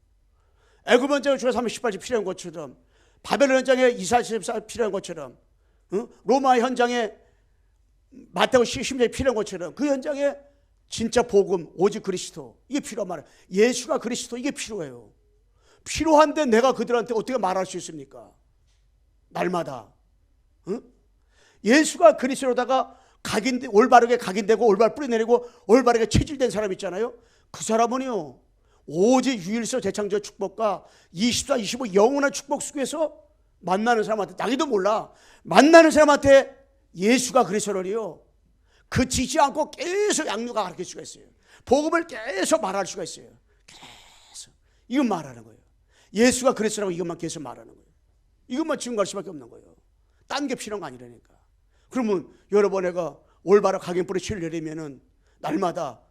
애굽 현장에 출애굽 18절 필요한 것처럼 바벨론 현장에 이사야 14절 필요한 것처럼 로마 현장에 마태복음 16절이 필요한 것처럼 그 현장에 진짜 복음 오직 그리스도 이게 필요한 말이에요. 예수가 그리스도 이게 필요해요. 필요한데 내가 그들한테 어떻게 말할 수 있습니까? 날마다 예수가 그리스도로다가 각인되 올바르게 각인되고 올바르게 뿌리내리고 올바르게 체질된 사람 있잖아요. 그 사람은요 오직 유일서 재창조 축복과 24, 25 영원한 축복 속에서 만나는 사람한테 자기도 몰라 만나는 사람한테 예수가 그리스도를요 그치지 않고 계속 양육을 가르칠 수가 있어요. 복음을 계속 말할 수가 있어요. 계속 이건 말하는 거예요. 예수가 그리스도라고 이것만 계속 말하는 거예요. 이것만 증거할 수밖에 없는 거예요. 딴 게 필요한 거 아니라니까. 그러면 여러분 내가 올바른 각인뿌리 치려면은 날마다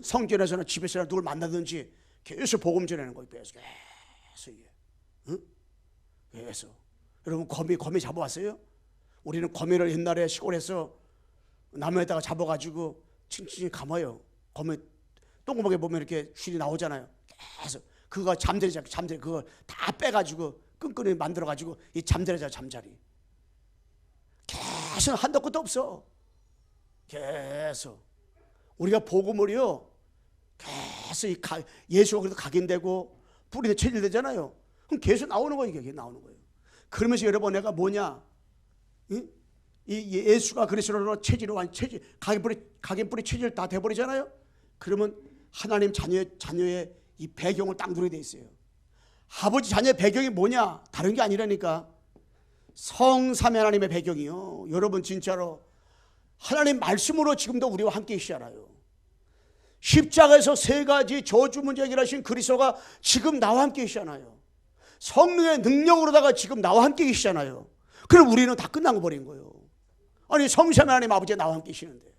성전에서나 집에서나 누굴 만나든지 계속 복음 전하는 거예요. 계속 이게 계속. 여러분 거미 잡아왔어요? 우리는 거미를 옛날에 시골에서 나무에다가 잡아가지고 칭칭 감아요. 거미 똥구멍에 보면 이렇게 줄이 나오잖아요. 계속 그거 잠자리 그거 다 빼가지고 끈끈이 만들어가지고 이 잠자리잖아 잠자리. 계속 한도 끝도 없어. 계속 우리가 복음을요 계속 예수가 그래도 각인되고 뿌리도 체질되잖아요. 그럼 계속 나오는 거예요. 이게 나오는 거예요. 그러면서 여러분 내가 뭐냐? 이 예수가 그리스도로 체질로 체질 각인뿌리 체질 다 돼버리잖아요. 그러면 하나님 자녀의 이 배경을 딱 누리게 돼 있어요. 아버지 자녀의 배경이 뭐냐? 다른 게 아니라니까. 성삼위 하나님의 배경이요. 여러분 진짜로 하나님 말씀으로 지금도 우리와 함께 계시잖아요. 십자가에서 세 가지 저주 문제 해결하신 그리스도가 지금 나와 함께 계시잖아요. 성령의 능력으로다가 지금 나와 함께 계시잖아요. 그럼 우리는 다 끝난 거 버린 거예요. 아니 성삼위 하나님 아버지가 나와 함께 계시는데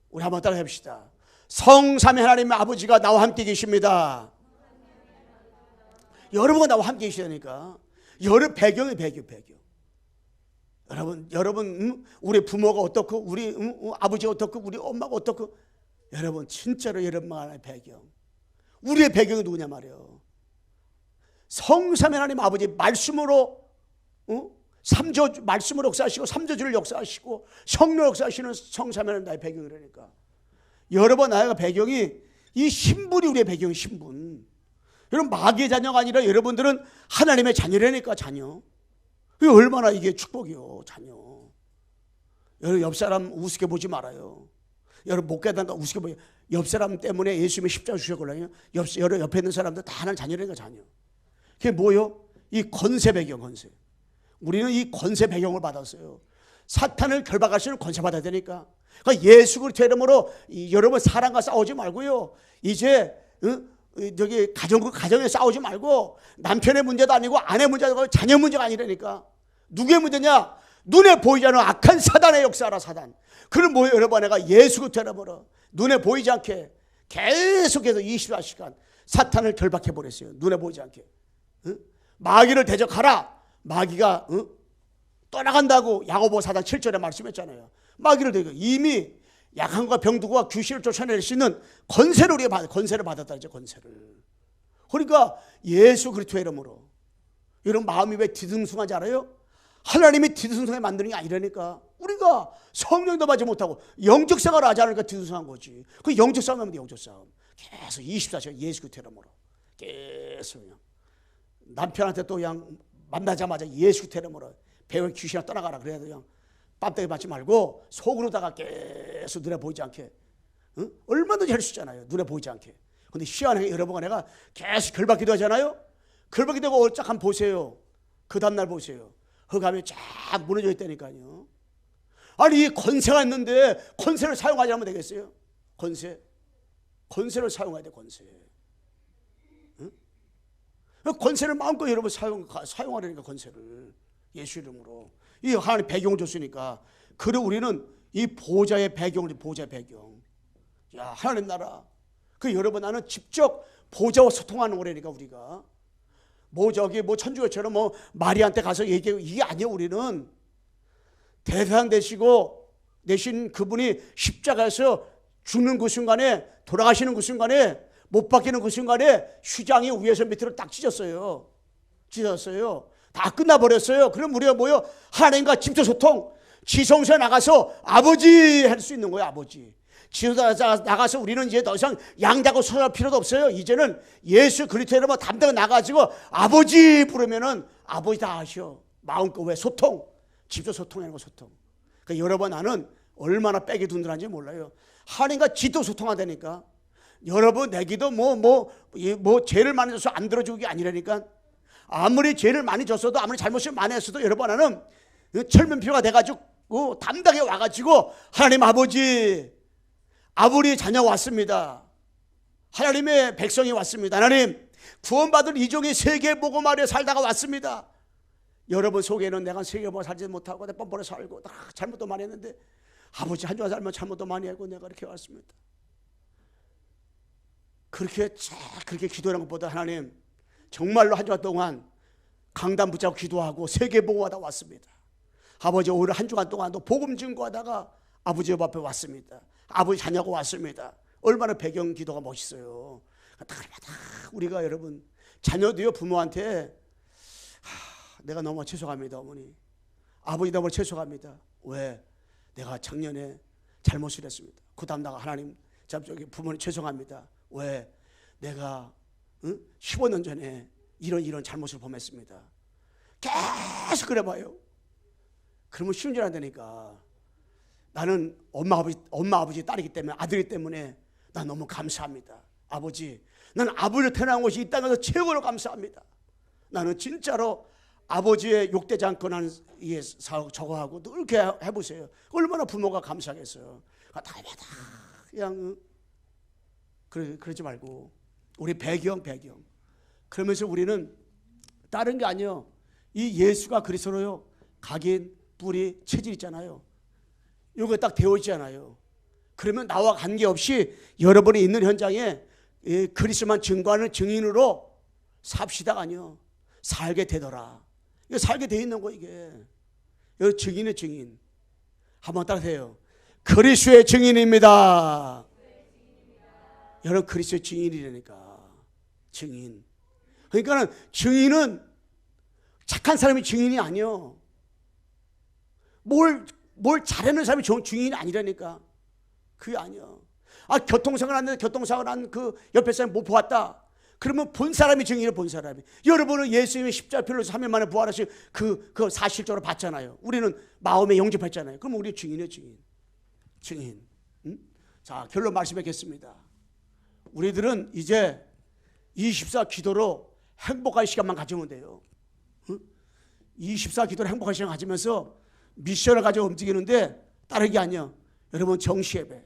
우리 한번 따라 해봅시다. 성삼위 하나님 아버지가 나와 함께 계십니다. 여러분과 나와 함께 계시다니까. 여러 배경이 배경. 여러분 우리 부모가 어떻고 우리 아버지가 어떻고 우리 엄마가 어떻고 여러분 진짜로 여러분만의 배경. 우리의 배경이 누구냐 말이에요. 성삼위 하나님 아버지 말씀으로 삼조 말씀으로 역사하시고 삼조주를 역사하시고 성령 역사하시는 성삼위 하나님 나의 배경이라니까. 여러분 나의 배경이 이 신분이 우리의 배경이 신분. 여러분 마귀의 자녀가 아니라 여러분들은 하나님의 자녀라니까 자녀. 이게 얼마나 이게 축복이요 자녀. 여러분 옆 사람 우습게 보지 말아요. 여러분 못 깨닫는다 우습게 보지. 옆 사람 때문에 예수님이 십자가 주셨거든요. 여러분 옆에 있는 사람들 다 하나님 자녀라니까 자녀. 그게 뭐요? 이 권세 배경 권세. 우리는 이 권세 배경을 받았어요. 사탄을 결박할 수 있는 권세 받아야 되니까. 그러니까 예수 그리스도 이름으로 여러분 사랑과 싸우지 말고요. 이제 저기 가정에 싸우지 말고 남편의 문제도 아니고 아내 문제도 아니고 자녀 문제가 아니라니까. 누구의 문제냐? 눈에 보이지 않는 악한 사단의 역사라 사단. 그럼 뭐예요? 여러분 내가 예수 그리스도 이름으로 눈에 보이지 않게 계속해서 24시간 사탄을 결박해 버렸어요. 눈에 보이지 않게. 마귀를 대적하라. 마귀가 떠나간다고 야고보 4장 7절에 말씀했잖아요. 마귀를 대적 이미 약한과 병두와 귀신을 쫓아낼 수 있는 권세를 우리가 권세를 받았다 이제 권세를. 그러니까 예수 그리스도의 이름으로. 여러분 마음이 왜 뒤숭숭하지 않아요? 하나님이 뒤숭숭하게 만드는 게 아니라니까. 우리가 성령도 받지 못하고 영적 생활을 하지 않으니까 뒤숭숭한 거지. 그 영적 싸움 하면 돼. 영적 싸움. 계속 24시간 예수 그리스도의 이름으로 계속 그냥 남편한테 또 그냥 만나자마자 예수 그리스도의 이름으로 배울 귀신아 떠나가라 그래야 그냥 빰때기 받지 말고 속으로다가 계속 눈에 보이지 않게 얼마든지 할 수 있잖아요. 눈에 보이지 않게. 근데 희한하게 여러분과 내가 계속 결박기도 하잖아요. 결박기도가 얼짝 한번 보세요. 그 다음날 보세요. 흑암이 쫙 무너져 있다니까요. 아니 이 권세가 있는데 권세를 사용하지 않으면 되겠어요? 권세를 사용해야 돼. 권세를 마음껏 여러분 사용하려니까 권세를 예수 이름으로. 이 하나님 배경을 줬으니까. 그리고 우리는 이 보좌의 배경을 보좌의 배경. 야 하나님 나라. 그 여러분 나는 직접 보좌와 소통하는 거라니까 우리가. 뭐 저기 뭐 천주교처럼 뭐 마리아한테 가서 얘기하고 이게 아니에요. 우리는 대상 되시고 내신 그분이 십자가에서 죽는 그 순간에 돌아가시는 그 순간에 못 박히는 그 순간에 휘장이 위에서 밑으로 딱 찢었어요. 다 끝나버렸어요. 그럼 우리가 뭐요? 하나님과 직접 소통. 지성소에 나가서 아버지 할 수 있는 거예요. 아버지. 지성소에 나가서 우리는 이제 더 이상 양자고 소할 필요도 없어요. 이제는 예수 그리스도로 담당 나가지고 아버지 부르면은 아버지 다 하셔. 마음껏 왜 소통. 집도 소통하는 거 소통. 그러니까 여러분 나는 얼마나 빼기 둔둔한지 몰라요. 하나님과 지도 소통하다니까. 여러분 내 기도 뭐 죄를 많이 져서 안 들어주는 게 아니라니까. 아무리 죄를 많이 졌어도 아무리 잘못을 많이 했어도 여러분 나는 철면피가 돼가지고 담당해 와가지고 하나님 아버지 자녀 왔습니다. 하나님의 백성이 왔습니다. 하나님 구원받은 이종의 세계복음 아래 살다가 왔습니다. 여러분 속에는 내가 세계복음 살지 못하고 내 뻔뻔히 살고 잘못도 많이 했는데 아버지 한 주간 살면 잘못도 많이 하고 내가 이렇게 왔습니다. 그렇게 기도하는 것보다 하나님 정말로 한 주간 동안 강단 붙잡고 기도하고 세계복음하다 왔습니다. 아버지 오늘 한 주간 동안도 복음 증거하다가 아버지 옆 앞에 왔습니다. 아버지 자녀가 왔습니다. 얼마나 배경 기도가 멋있어요. 날마다 우리가 여러분 자녀도요 부모한테 내가 너무 죄송합니다 어머니. 아버지 너무 죄송합니다. 왜? 내가 작년에 잘못을 했습니다. 그 다음 나가 하나님 저기 부모님 죄송합니다. 왜? 내가 15년 전에 이런 잘못을 범했습니다. 계속 그래봐요. 그러면 쉬운 줄 안되니까 나는 엄마 아버지 딸이기 때문에 아들이기 때문에 난 너무 감사합니다. 아버지 나는 아버지를 태어난 것이 이 땅에서 최고로 감사합니다. 나는 진짜로 아버지의 욕되지 않고 나는 저거 하고 이렇게 해보세요. 얼마나 부모가 감사하겠어요. 날마다 그냥 그러지 말고 우리 배경 그러면서 우리는 다른 게 아니에요. 이 예수가 그리스도로요 각인 뿌리 체질 있잖아요. 이거 딱 되어 있잖아요. 그러면 나와 관계없이 여러분이 있는 현장에 그리스도만 증거하는 증인으로 삽시다가 아니요 살게 되더라. 이거 살게 돼 있는 거 이게. 여기 증인의 증인. 한번 따라해요. 그리스도의 증인입니다. 여러분 그리스도의 증인이라니까. 증인. 그러니까는 증인은 착한 사람이 증인이 아니요. 뭘 잘하는 사람이 증인이 아니라니까. 그게 아니야. 교통사고 났는데 교통사고 난 그 옆에 사람 못 보았다. 그러면 본 사람이 증인을 본 사람이. 여러분은 예수님의 십자가 피로 3일 만에 부활하신 그 사실적으로 봤잖아요. 우리는 마음에 영접했잖아요. 그럼 우리 증인이에요, 증인. 응? 자, 결론 말씀하겠습니다. 우리들은 이제 24 기도로 행복할 시간만 가지면 돼요. 응? 24 기도로 행복할 시간 가지면서 미션을 가지고 움직이는데 다른 게 아니야. 여러분 정시 예배.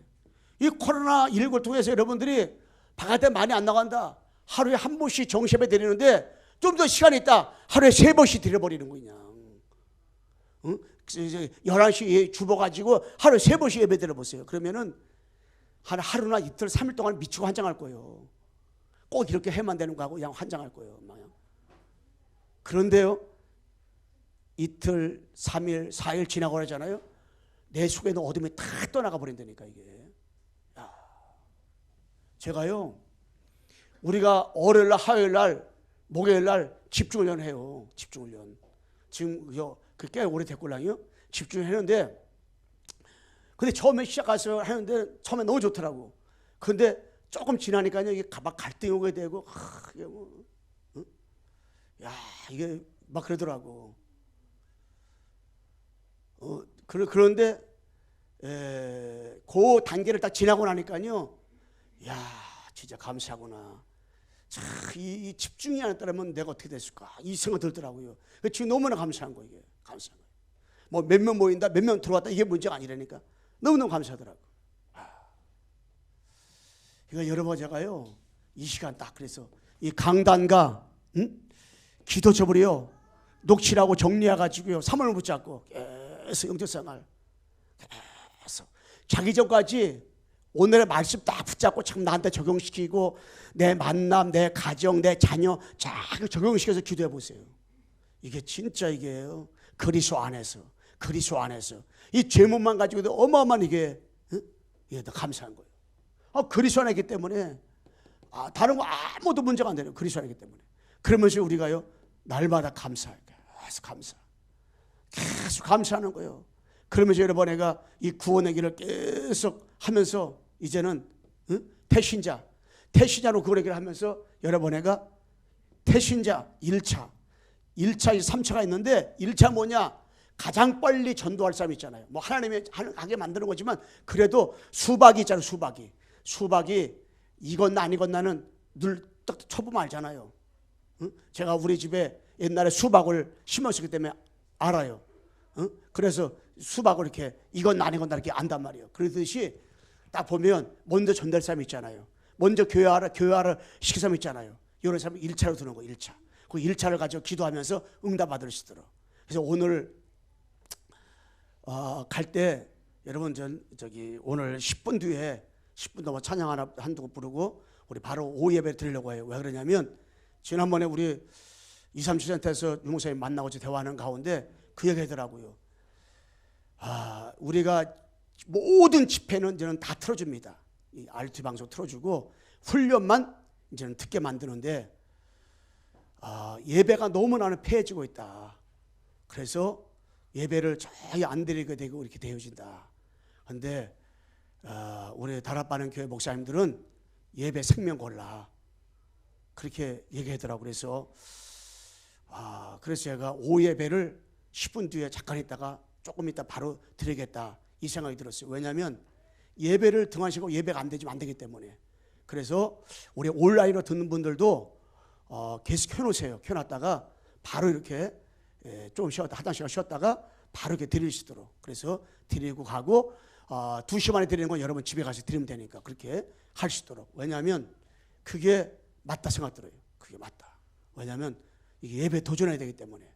이 코로나19를 통해서 여러분들이 바깥에 많이 안 나간다. 하루에 한 번씩 정시 예배 드리는데 좀 더 시간이 있다. 하루에 3번씩 드려버리는 거냐. 응? 11시에 주워가지고 하루에 3번씩 예배 드려보세요. 그러면은 하루나 이틀, 3일 동안 미치고 환장할 거예요. 꼭 이렇게 해만 되는 거하고 그냥 환장할 거예요. 그런데요. 이틀, 3일, 4일 지나고 그러잖아요. 내 속에는 어둠이 다 떠나가 버린다니까 이게. 제가요. 우리가 월요일날, 화요일날, 목요일날 집중훈련 해요. 집중훈련. 지금 꽤 오래됐걸랑요. 집중했는데 근데 처음에 시작해서 하는데 처음에 너무 좋더라고. 근데 조금 지나니까요. 이게 막 갈등이 오게 되고 이게 뭐 응? 야 이게 막 그러더라고. 그런데 그 단계를 딱 지나고 나니까요. 야 진짜 감사하구나. 자, 이 집중이 안 따르면 내가 어떻게 됐을까? 이 생각 들더라고요. 지금 너무나 감사한 거예요. 이게 감사한 거예요. 뭐 몇 명 모인다, 몇 명 들어왔다 이게 문제가 아니라니까. 너무너무 감사하더라고. 그러니까 여러분 제가요 이 시간 딱 그래서 이 강단과 기도 저버려 녹취하고 정리해가지고요 3월을 붙잡고 계속 영적생활 계속 자기 전까지 오늘의 말씀 딱 붙잡고 참 나한테 적용시키고 내 만남, 내 가정, 내 자녀 쫙 적용시켜서 기도해 보세요. 이게 진짜 이게요. 그리스도 안에서 이 죄문만 가지고도 어마어마한 이게 감사한 거예요. 그리스도 안에 있기 때문에 다른 거 아무도 문제가 안 되는 그리스도 안에 있기 때문에 그러면서 우리가요 날마다 감사해요. 계속 감사하는 거예요. 그러면서 여러분 내가 이 구원의 길을 계속 하면서 이제는 태신자로 구원의 길을 하면서 여러분 내가 태신자 1차 3차가 있는데 1차 뭐냐? 가장 빨리 전도할 사람 있잖아요. 뭐 하나님이 하게 만드는 거지만 그래도 수박이 있잖아요. 수박이 익었나 안 익었나는 늘 딱 쳐보면 알잖아요. 응? 제가 우리 집에 옛날에 수박을 심었기 때문에 알아요. 응? 그래서 수박을 이렇게 익었나 안 익었나 이렇게 안단 말이에요. 그러듯이 딱 보면 먼저 전달 사람 있잖아요. 먼저 교회화를 시킨 사람 있잖아요. 이런 사람이 1차로 드는 거예요. 1차. 그 1차를 가지고 기도하면서 응답 받으시더라고요. 그래서 오늘 갈 때 여러분 오늘 10분 뒤에 10분 동안 찬양 하나 한두 곡 부르고 우리 바로 오후 예배 드리려고 해요. 왜 그러냐면 지난번에 우리 237센터에서 유목사님 만나고 대화하는 가운데 그 얘기 하더라고요. 우리가 모든 집회는 이제는 다 틀어줍니다. 이 RT 방송 틀어주고 훈련만 이제는 듣게 만드는데 예배가 너무 나는 폐해지고 있다. 그래서 예배를 저희 안 드리게 되고 이렇게 되어진다. 그런데 우리 다락바는 교회 목사님들은 예배 생명 골라 그렇게 얘기하더라고요. 그래서 제가 오후 예배를 10분 뒤에 잠깐 있다가 조금 있다 바로 드리겠다 이 생각이 들었어요. 왜냐하면 예배를 등한시고 예배가 안 되면 안 되기 때문에. 그래서 우리 온라인으로 듣는 분들도 계속 켜놓으세요. 켜놨다가 바로 이렇게 좀 쉬었다 화장실 쉬었다가 바로 이렇게 드리시도록. 그래서 드리고 가고 2시 만에 드리는 건 여러분 집에 가서 드리면 되니까 그렇게 하시도록. 왜냐하면 그게 맞다 생각 들어요. 그게 맞다. 왜냐하면 이게 예배 도전해야 되기 때문에.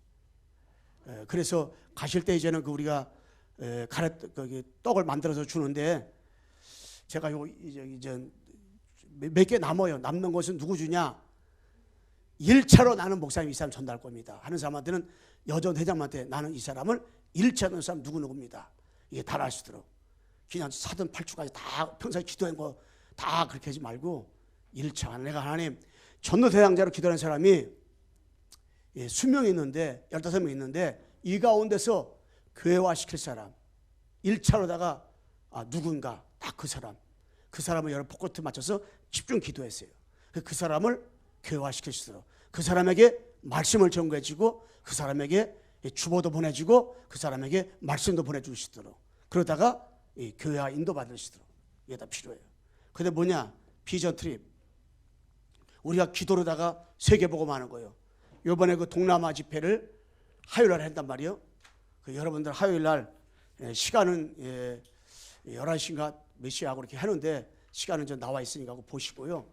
그래서 가실 때 이제는 우리가 떡을 만들어서 주는데 제가 이제 몇 개 남아요. 남는 것은 누구 주냐? 1차로 나는 목사님 이 사람 전달할 겁니다 하는 사람한테는 여전 회장한테 나는 이 사람을 1차 하는 사람 누구입니다. 이게 다 아시도록. 그냥 사든 8주까지 다 평소에 기도한 거 다 그렇게 하지 말고 1차. 내가 하나님 전도대장자로 기도하는 사람이 수명이 있는데 15명 있는데 이 가운데서 교회화 시킬 사람 1차로다가 누군가 딱 그 사람을 여러 포커트 맞춰서 집중 기도했어요. 그 사람을 교회화 시키시도록. 그 사람에게 말씀을 전개해주고 그 사람에게 주보도 보내주고 그 사람에게 말씀도 보내주시도록. 그러다가 교회화 인도받으시도록. 이게 다 필요해요. 근데 뭐냐? 비전 트립. 우리가 기도로다가 세계복음하는 거예요. 이번에 그 동남아 집회를 화요일날 한단 말이에요. 여러분들 화요일날 시간은 11시인가 몇 시하고 이렇게 하는데 시간은 좀 나와 있으니까 그거 보시고요.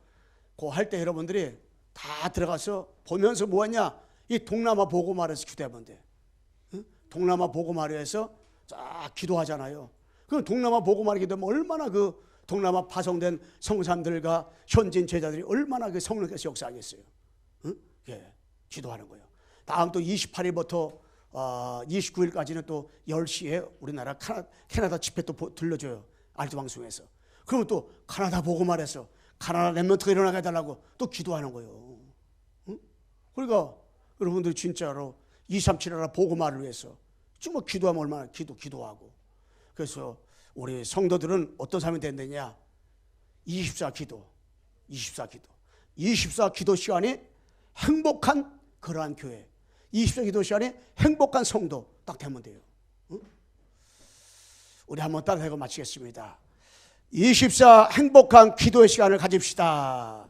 그거 할 때 여러분들이 다 들어가서 보면서 뭐하냐? 이 동남아 복음화에서 기도하면 돼. 응? 동남아 복음화에서 쫙 기도하잖아요. 그 동남아 복음화 기도하면 얼마나 그 동남아 파송된 성사람들과 현진 제자들이 얼마나 그 성령께서 역사하겠어요. 응? 예, 기도하는 거예요. 다음 또 28일부터 29일까지는 또 10시에 우리나라 캐나다 집회 또 들려줘요. 알트 방송에서. 그러면 또 카나다 복음화에서 카나다 렘넌트가 일어나게 해달라고 또 기도하는 거예요. 응? 그러니까 여러분들이 진짜로 237 나라 복음화를 위해서 정말 기도하면 얼마나 기도하고. 그래서 우리 성도들은 어떤 사람이 된다냐? 24 기도 24 기도 시간이 행복한 그러한 교회, 24 기도 시간에 행복한 성도 딱 되면 돼요. 응? 우리 한번 따라해고 마치겠습니다. 24 행복한 기도의 시간을 가집시다.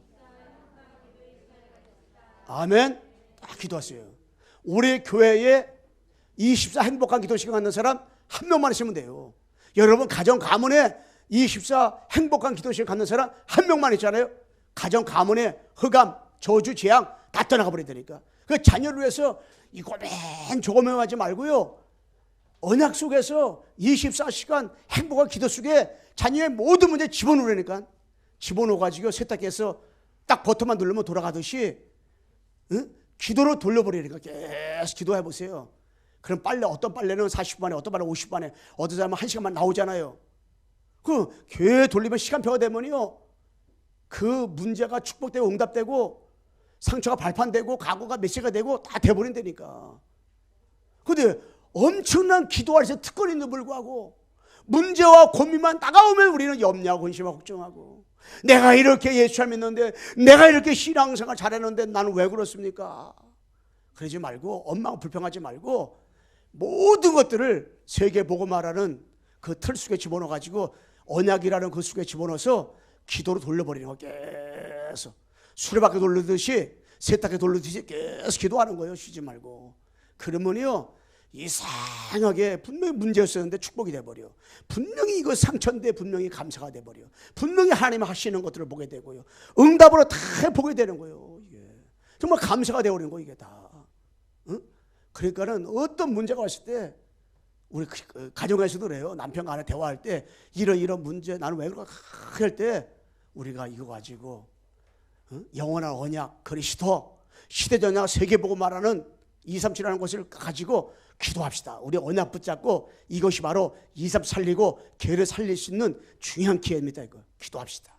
아멘. 딱 기도하세요. 우리 교회에 24 행복한 기도 시간 갖는 사람 한 명만 있으면 돼요. 여러분 가정 가문에 24 행복한 기도 시간 갖는 사람 한 명만 있잖아요. 가정 가문에 흑암, 저주, 재앙 다 떠나가 버려야 되니까. 그 자녀를 위해서 이거맨 조금만 하지 말고요. 언약 속에서 24시간 행복한 기도 속에 자녀의 모든 문제 집어넣으려니까. 집어넣어가지고 세탁기에서 딱 버튼만 누르면 돌아가듯이 응? 기도로 돌려버리니까 계속 기도해보세요. 그럼 빨래, 어떤 빨래는 40분만에, 어떤 빨래는 50분만에, 어떤 사람은 1시간만 나오잖아요. 그 교회 돌리면 시간표가 되면요, 그 문제가 축복되고 응답되고 상처가 발판되고 과거가 메시가 되고 다 돼버린다니까. 근데 엄청난 기도하면서 특권인데도 불구하고 문제와 고민만 다가오면 우리는 염려하고 근심하고 걱정하고, 내가 이렇게 예수를 믿는데, 내가 이렇게 신앙생활 잘했는데 나는 왜 그렇습니까? 그러지 말고, 엄마가 불평하지 말고 모든 것들을 세계복음화라는 그 틀 속에 집어넣어가지고 언약이라는 그 속에 집어넣어서 기도로 돌려버리는 거. 계속 수레바퀴 돌리듯이 세탁기 돌리듯이 계속 기도하는 거예요. 쉬지 말고. 그러면요 이상하게 분명히 문제였었는데 축복이 돼버려. 분명히 이거 상처인데 분명히 감사가 돼버려. 분명히 하나님 하시는 것들을 보게 되고요, 응답으로 다 보게 되는 거예요. 이게 정말 감사가 되어버리는 거예요 이게 다. 응? 그러니까는 어떤 문제가 왔을 때 우리 가정에서도 그래요. 남편과 아내 대화할 때 이런 문제 나는 왜 그럴까 할 때 우리가 이거 가지고 영원한 언약 그리스도 시대전약 세계보고 말하는 237이라는 것을 가지고 기도합시다. 우리 언약 붙잡고 이것이 바로 237 살리고 교회를 살릴 수 있는 중요한 기회입니다. 이거 기도합시다.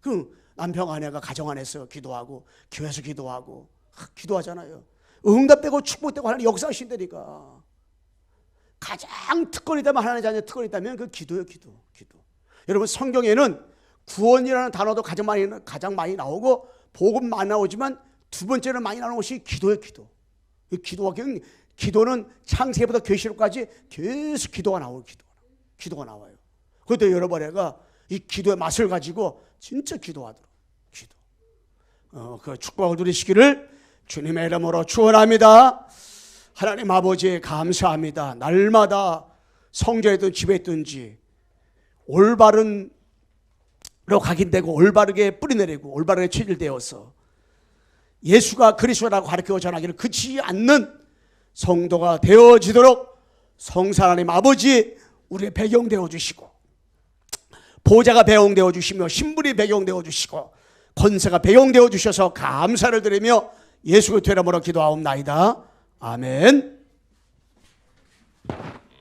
그럼 남편 아내가 가정 안에서 기도하고 교회에서 기도하고 기도하잖아요. 응답되고 축복되고 하나님 역사하신다니까. 가장 특권이다면 하나님 자녀 특권이 있다면 그 기도예요. 기도. 여러분 성경에는 구원이라는 단어도 가장 많이 나오고 복음 많이 나오지만 두 번째로 많이 나오는 것이 기도예요. 기도는 창세기부터 계시록까지 계속 기도가 나와요. 기도가 나와요. 그런데 여러분 내가 이 기도의 맛을 가지고 진짜 기도하도록 그 축복을 누리시기를 주님의 이름으로 축원합니다. 하나님 아버지 감사합니다. 날마다 성전에든 집에 있든지 올바른 로 각인되고 올바르게 뿌리내리고 올바르게 체질되어서 예수가 그리스도라고 가르쳐 전하기를 그치지 않는 성도가 되어지도록 성사 하나님 아버지 우리의 배경 되어주시고 보좌가 배경 되어주시며 신분이 배경 되어주시고 권세가 배경 되어주셔서 감사를 드리며 예수 그리스도의 이름으로 기도하옵나이다. 아멘.